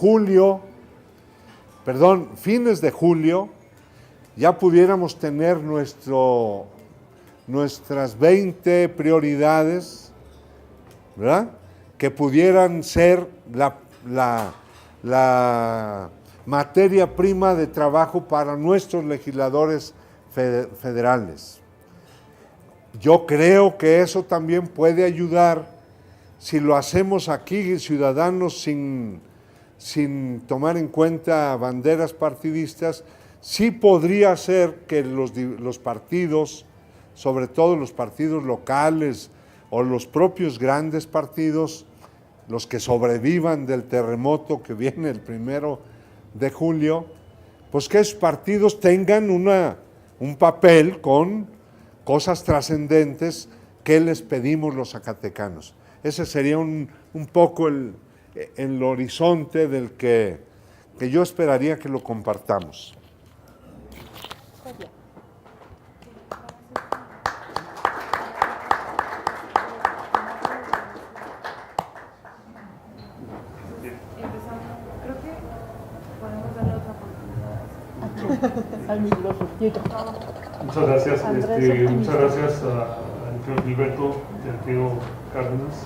S9: ya pudiéramos tener nuestras 20 prioridades, ¿verdad? Que pudieran ser la materia prima de trabajo para nuestros legisladores federales. Yo creo que eso también puede ayudar si lo hacemos aquí, ciudadanos, sin tomar en cuenta banderas partidistas. Sí podría ser que los partidos, sobre todo los partidos locales o los propios grandes partidos, los que sobrevivan del terremoto que viene el 1 de julio, pues que esos partidos tengan un papel con cosas trascendentes que les pedimos los zacatecanos. Ese sería un poco el horizonte del que yo esperaría que lo compartamos.
S7: Creo que podemos darle otra oportunidad al micrófono.
S3: Muchas gracias, muchas gracias al tío Gilberto y al tío Cárdenas.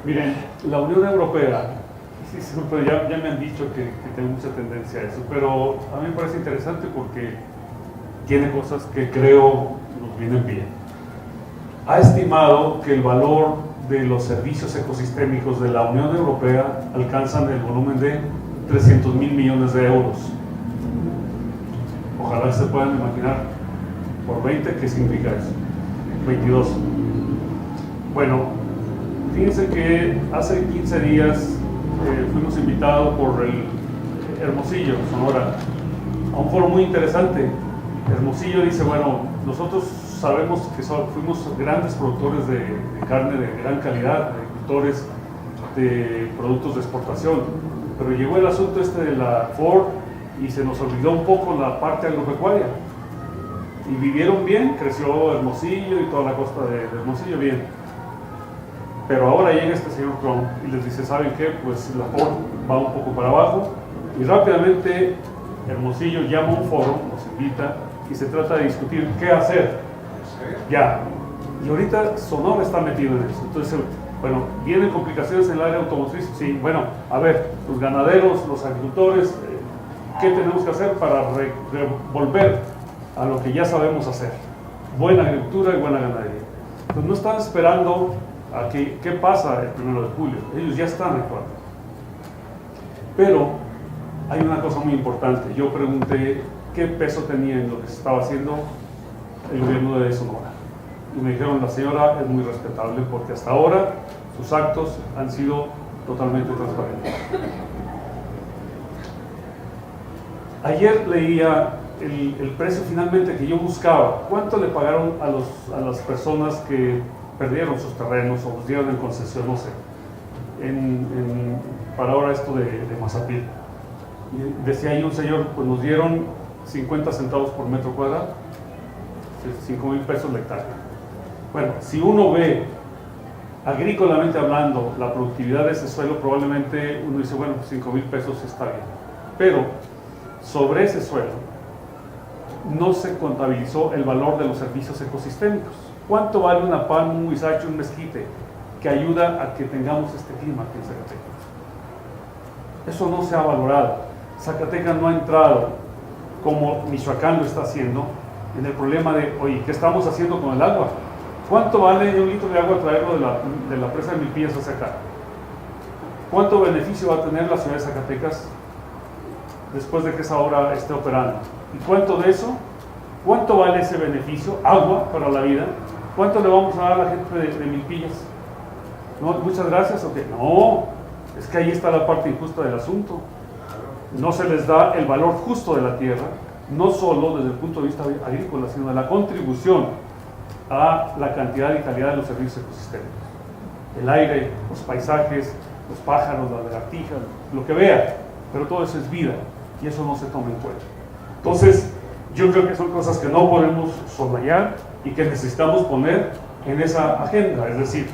S3: Miren, la Unión Europea, ya me han dicho que tengo mucha tendencia a eso, pero a mí me parece interesante porque tiene cosas que creo nos vienen bien. Ha estimado que el valor de los servicios ecosistémicos de la Unión Europea alcanzan el volumen de 300.000 millones de euros. Ojalá se puedan imaginar por 20 qué significa eso. 22. Bueno, fíjense que hace 15 días fuimos invitados por el Hermosillo, Sonora, a un foro muy interesante. Hermosillo dice, bueno, nosotros sabemos que fuimos grandes productores de carne de gran calidad, agricultores de productos de exportación, pero llegó el asunto de la Ford y se nos olvidó un poco la parte agropecuaria. Y vivieron bien, creció Hermosillo y toda la costa de Hermosillo bien. Pero ahora llega este señor Trump y les dice, ¿saben qué? Pues la Ford va un poco para abajo y rápidamente Hermosillo llama a un foro, nos invita y se trata de discutir qué hacer. Ya. Y ahorita Sonora está metido en eso. Entonces, bueno, ¿vienen complicaciones en el área automotriz? Sí. Bueno, a ver, los ganaderos, los agricultores, ¿qué tenemos que hacer para volver a lo que ya sabemos hacer? Buena agricultura y buena ganadería. Pues no están esperando a qué pasa el 1 de julio. Ellos ya están actuando. Pero hay una cosa muy importante. Yo pregunté qué peso tenía en lo que se estaba haciendo el gobierno de Sonora. Y me dijeron, la señora es muy respetable porque hasta ahora sus actos han sido totalmente transparentes. Ayer leía el precio finalmente que yo buscaba. ¿Cuánto le pagaron a las personas que perdieron sus terrenos o los dieron en concesión, no sé, para ahora esto de Mazapil? Y decía ahí un señor, pues nos dieron 50 centavos por metro cuadrado, 5,000 pesos la hectárea. Bueno, si uno ve agrícolamente hablando la productividad de ese suelo, probablemente uno dice, bueno, 5,000 pesos está bien, pero sobre ese suelo no se contabilizó el valor de los servicios ecosistémicos. ¿Cuánto vale una palma, un huizache, un mezquite que ayuda a que tengamos este clima aquí en Zacatecas? Eso no se ha valorado. Zacatecas no ha entrado, como Michoacán lo está haciendo, en el problema de, oye, ¿qué estamos haciendo con el agua? ¿Cuánto vale un litro de agua traerlo de la presa de Milpillas hacia acá? ¿Cuánto beneficio va a tener la ciudad de Zacatecas después de que esa obra esté operando? ¿Y cuánto de eso? ¿Cuánto vale ese beneficio? Agua para la vida. ¿Cuánto le vamos a dar a la gente de Milpillas? ¿No? ¿Muchas gracias o qué? No, es que ahí está la parte injusta del asunto. No se les da el valor justo de la tierra, no solo desde el punto de vista agrícola, sino de la contribución a la cantidad y calidad de los servicios ecosistémicos. El aire, los paisajes, los pájaros, las lagartijas, lo que vea, pero todo eso es vida y eso no se toma en cuenta. Entonces, yo creo que son cosas que no podemos soslayar y que necesitamos poner en esa agenda. Es decir,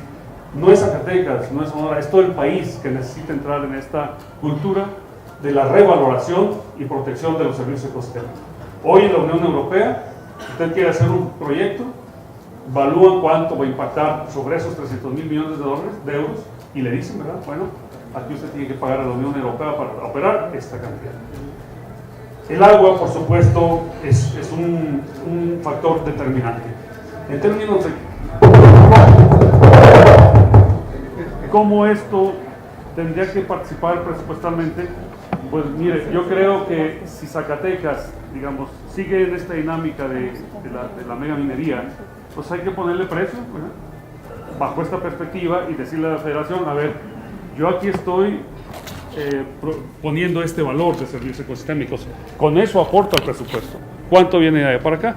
S3: no es Zacatecas, no es Sonora, es todo el país que necesita entrar en esta cultura de la revaloración y protección de los servicios ecosistémicos. Hoy en la Unión Europea, usted quiere hacer un proyecto, evalúan cuánto va a impactar sobre esos 300.000 millones de euros y le dicen, ¿verdad? Bueno, aquí usted tiene que pagar a la Unión Europea para operar esta cantidad. El agua, por supuesto, es un factor determinante. En términos de cómo esto tendría que participar presupuestalmente, pues mire, yo creo que si Zacatecas, digamos, sigue en esta dinámica de la mega minería, pues hay que ponerle precio, ¿verdad? Bajo esta perspectiva y decirle a la federación, a ver, yo aquí estoy poniendo este valor de servicios ecosistémicos, con eso aporta al presupuesto. ¿Cuánto viene de allá para acá?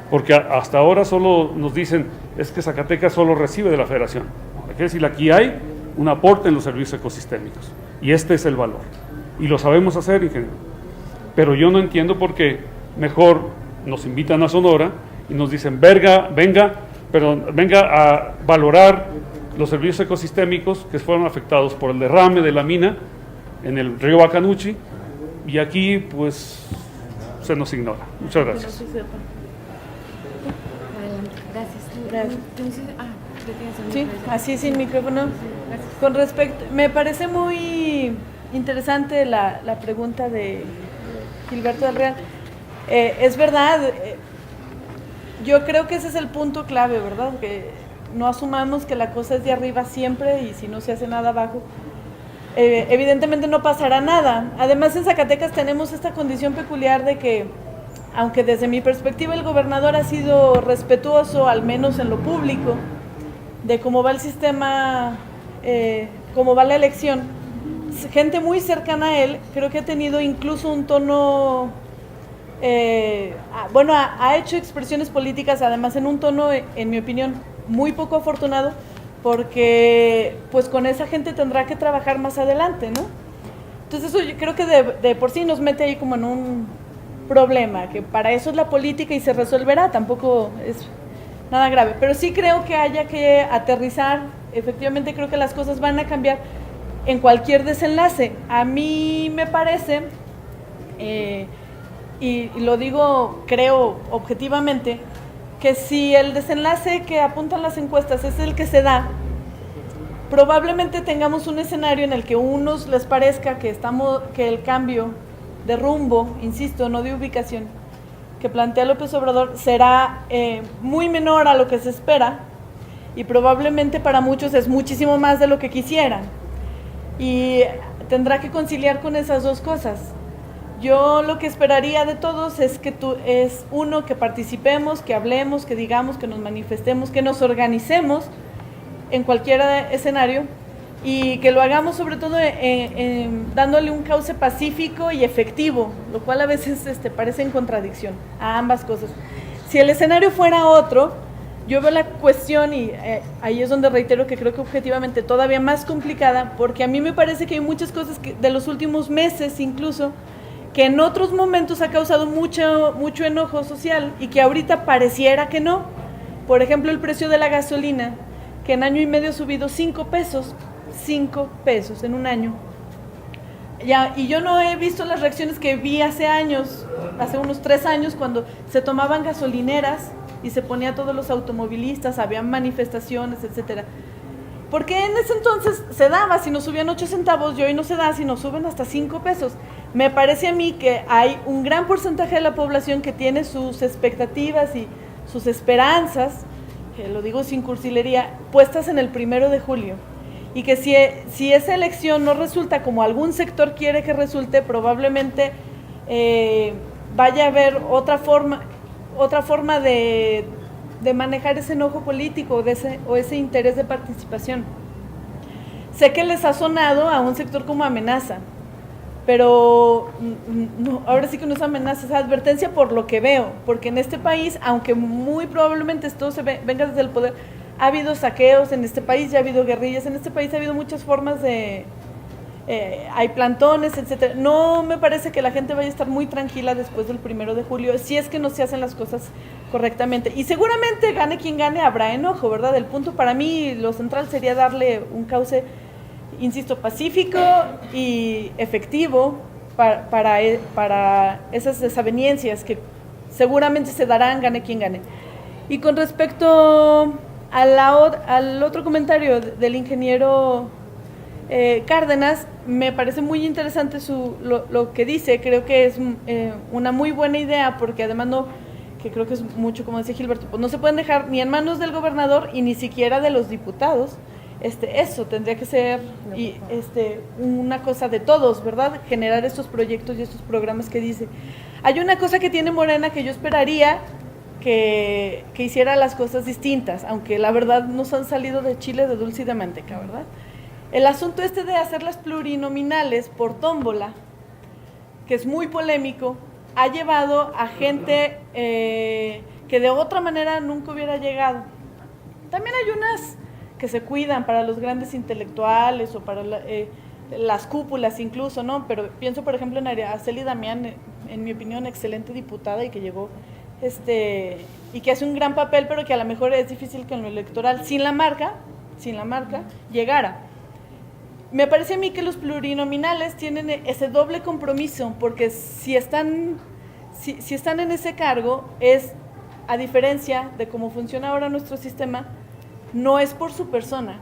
S3: Porque hasta ahora solo nos dicen, es que Zacatecas solo recibe de la federación. Hay que decir, aquí hay un aporte en los servicios ecosistémicos y este es el valor. Y lo sabemos hacer, ingeniero. Pero yo no entiendo por qué mejor nos invitan a Sonora y nos dicen, venga a valorar los servicios ecosistémicos que fueron afectados por el derrame de la mina en el río Bacanuchi, y aquí pues se nos ignora. Muchas gracias.
S4: Gracias. Sí, así sin micrófono. Con respecto, me parece muy interesante la pregunta de Gilberto del Real. Es verdad, yo creo que ese es el punto clave, ¿verdad? Que no asumamos que la cosa es de arriba siempre y si no se hace nada abajo, evidentemente no pasará nada. Además, en Zacatecas tenemos esta condición peculiar de que, aunque desde mi perspectiva el gobernador ha sido respetuoso, al menos en lo público, de cómo va el sistema, cómo va la elección, gente muy cercana a él, creo que ha tenido incluso un tono, ha hecho expresiones políticas, además en un tono, en mi opinión, muy poco afortunado, porque pues con esa gente tendrá que trabajar más adelante, ¿no? Entonces eso yo creo que de por sí nos mete ahí como en un problema, que para eso es la política y se resolverá, tampoco es nada grave, pero sí creo que haya que aterrizar. Efectivamente creo que las cosas van a cambiar en cualquier desenlace. A mí me parece, y lo digo, creo objetivamente, que si el desenlace que apuntan las encuestas es el que se da, probablemente tengamos un escenario en el que a unos les parezca que el cambio de rumbo, insisto, no de ubicación, que plantea López Obrador será muy menor a lo que se espera, y probablemente para muchos es muchísimo más de lo que quisieran, y tendrá que conciliar con esas dos cosas. Yo lo que esperaría de todos es que que participemos, que hablemos, que digamos, que nos manifestemos, que nos organicemos en cualquier escenario y que lo hagamos sobre todo dándole un cauce pacífico y efectivo, lo cual a veces parece en contradicción a ambas cosas. Si el escenario fuera otro, yo veo la cuestión, y ahí es donde reitero que creo que objetivamente todavía más complicada, porque a mí me parece que hay muchas cosas de los últimos meses incluso que en otros momentos ha causado mucho enojo social y que ahorita pareciera que no. Por ejemplo, el precio de la gasolina, que en año y medio ha subido 5 pesos en un año. Ya, y yo no he visto las reacciones que vi hace unos 3 años, cuando se tomaban gasolineras y se ponía a todos los automovilistas, había manifestaciones, etcétera. Porque en ese entonces se daba si nos subían 8 centavos y hoy no se da si nos suben hasta 5 pesos. Me parece a mí que hay un gran porcentaje de la población que tiene sus expectativas y sus esperanzas, que lo digo sin cursilería, puestas en el 1 de julio. Y que si esa elección no resulta como algún sector quiere que resulte, probablemente vaya a haber otra forma de manejar ese enojo político o ese interés de participación. Sé que les ha sonado a un sector como amenaza, pero no, ahora sí que no es amenaza, es advertencia por lo que veo, porque en este país, aunque muy probablemente esto venga desde el poder, ha habido saqueos en este país, ya ha habido guerrillas en este país, ha habido muchas formas de... hay plantones, etcétera. No me parece que la gente vaya a estar muy tranquila después del 1 de julio, si es que no se hacen las cosas correctamente. Y seguramente gane quien gane, habrá enojo, ¿verdad? El punto para mí, lo central sería darle un cauce, insisto, pacífico y efectivo para esas desavenencias que seguramente se darán, gane quien gane. Y con respecto al otro comentario del ingeniero Cárdenas, me parece muy interesante lo que dice. Creo que es una muy buena idea, porque además que creo que es mucho, como decía Gilberto, pues no se pueden dejar ni en manos del gobernador y ni siquiera de los diputados. Eso tendría que ser una cosa de todos, ¿verdad? Generar estos proyectos y estos programas que dice. Hay una cosa que tiene Morena que yo esperaría que hiciera las cosas distintas, aunque la verdad nos han salido de chile, de dulce y de manteca, ¿verdad? El asunto de hacer las plurinominales por tómbola, que es muy polémico, ha llevado a gente que de otra manera nunca hubiera llegado. También hay unas que se cuidan para los grandes intelectuales o para las cúpulas incluso, ¿no? Pero pienso, por ejemplo, en Araceli Damián, en mi opinión, excelente diputada y que llegó, y que hace un gran papel, pero que a lo mejor es difícil que en lo electoral, sin la marca, llegara. Me parece a mí que los plurinominales tienen ese doble compromiso, porque si están en ese cargo, es, a diferencia de cómo funciona ahora nuestro sistema, no es por su persona,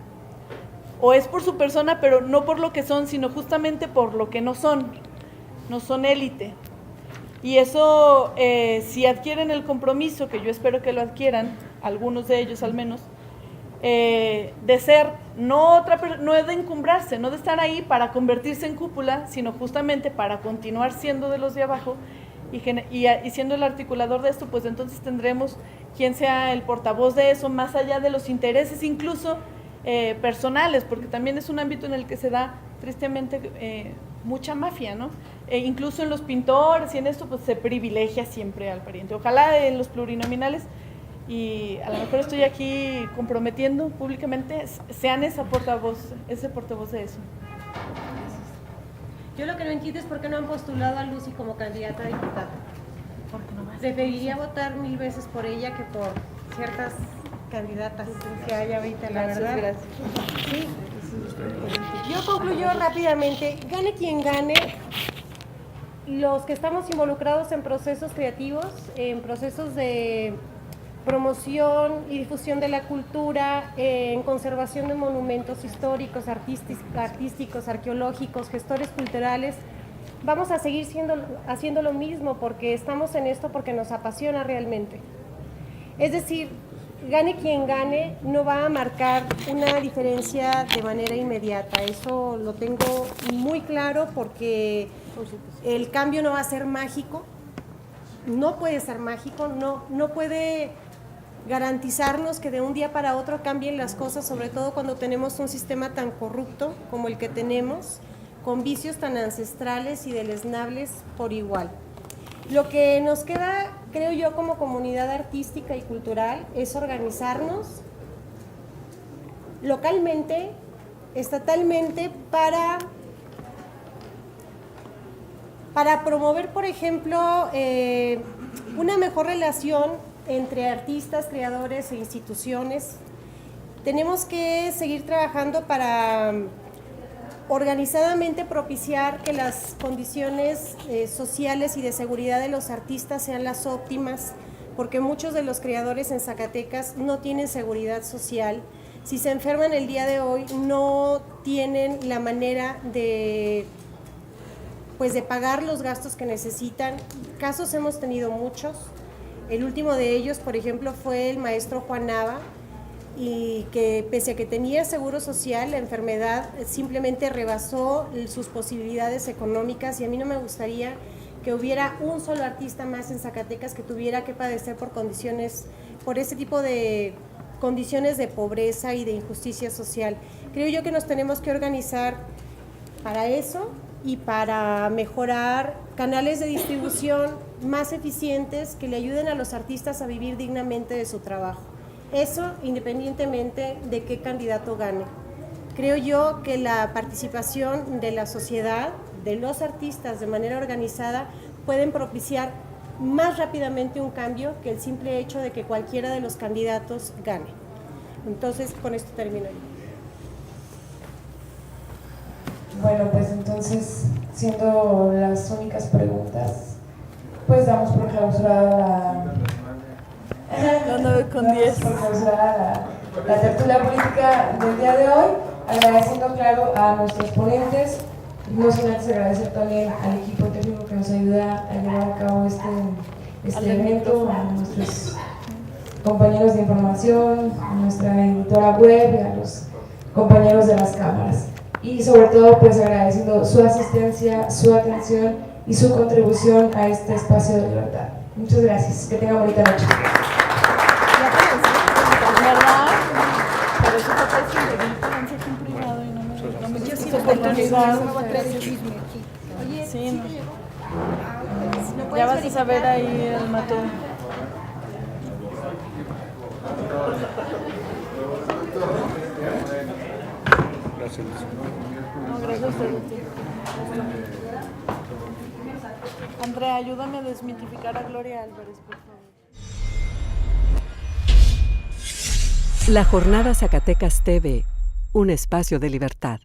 S4: o es por su persona, pero no por lo que son, sino justamente por lo que no son élite. Y eso, si adquieren el compromiso, que yo espero que lo adquieran, algunos de ellos al menos, de ser, no de encumbrarse, no de estar ahí para convertirse en cúpula, sino justamente para continuar siendo de los de abajo y siendo el articulador de esto, pues entonces tendremos quien sea el portavoz de eso, más allá de los intereses incluso personales, porque también es un ámbito en el que se da tristemente mucha mafia, ¿no? Incluso en los pintores y en esto, pues se privilegia siempre al pariente. Ojalá en los plurinominales, y a lo mejor estoy aquí comprometiendo públicamente, sean ese portavoz de eso.
S5: Yo lo que no entiendo es por qué no han postulado a Lucy como candidata a diputada. Preferiría votar 1000 veces por ella que por ciertas candidatas que hay ahorita, la verdad.
S4: Gracias.
S5: Sí. Yo concluyo rápidamente, gane quien gane, los que estamos involucrados en procesos creativos, en procesos de promoción y difusión de la cultura, en conservación de monumentos históricos, artísticos, arqueológicos, gestores culturales, vamos a seguir haciendo lo mismo, porque estamos en esto porque nos apasiona realmente. Es decir, gane quien gane, no va a marcar una diferencia de manera inmediata. Eso lo tengo muy claro, porque el cambio no va a ser mágico, no puede ser mágico, no puede garantizarnos que de un día para otro cambien las cosas, sobre todo cuando tenemos un sistema tan corrupto como el que tenemos, con vicios tan ancestrales y deleznables por igual. Lo que nos queda, creo yo, como comunidad artística y cultural es organizarnos localmente, estatalmente, para para promover, por ejemplo, una mejor relación entre artistas, creadores e instituciones. Tenemos que seguir trabajando para organizadamente propiciar que las condiciones sociales y de seguridad de los artistas sean las óptimas, porque muchos de los creadores en Zacatecas no tienen seguridad social. Si se enferman el día de hoy, no tienen la manera de pagar los gastos que necesitan. Casos hemos tenido muchos. El último de ellos, por ejemplo, fue el maestro Juan Nava, y que pese a que tenía seguro social, la enfermedad simplemente rebasó sus posibilidades económicas, y a mí no me gustaría que hubiera un solo artista más en Zacatecas que tuviera que padecer por ese tipo de condiciones de pobreza y de injusticia social. Creo yo que nos tenemos que organizar para eso y para mejorar canales de distribución más eficientes que le ayuden a los artistas a vivir dignamente de su trabajo. Eso independientemente de qué candidato gane. Creo yo que la participación de la sociedad, de los artistas de manera organizada, pueden propiciar más rápidamente un cambio que el simple hecho de que cualquiera de los candidatos gane. Entonces, con esto termino yo.
S2: Bueno, pues entonces, siendo las únicas preguntas, pues damos por clausurada la tertulia política del día de hoy, agradeciendo, claro, a nuestros ponentes, no sin antes agradecer también al equipo técnico que nos ayuda a llevar a cabo este evento, a nuestros compañeros de información, a nuestra editora web, a los compañeros de las cámaras. Y sobre todo, pues agradeciendo su asistencia, su atención y su contribución a este espacio de libertad. Muchas gracias. Que tengan bonita noche.
S7: ¿Verdad? Pero eso fue han sido un privado y no me dio esa oportunidad.
S5: Oye,
S7: sí, no.
S5: ¿no
S7: Ya vas a saber ahí el matón.
S3: Gracias.
S7: No, gracias a ti. Andrea, ayúdame a desmitificar a Gloria Álvarez, por favor.
S1: La Jornada Zacatecas TV, un espacio de libertad.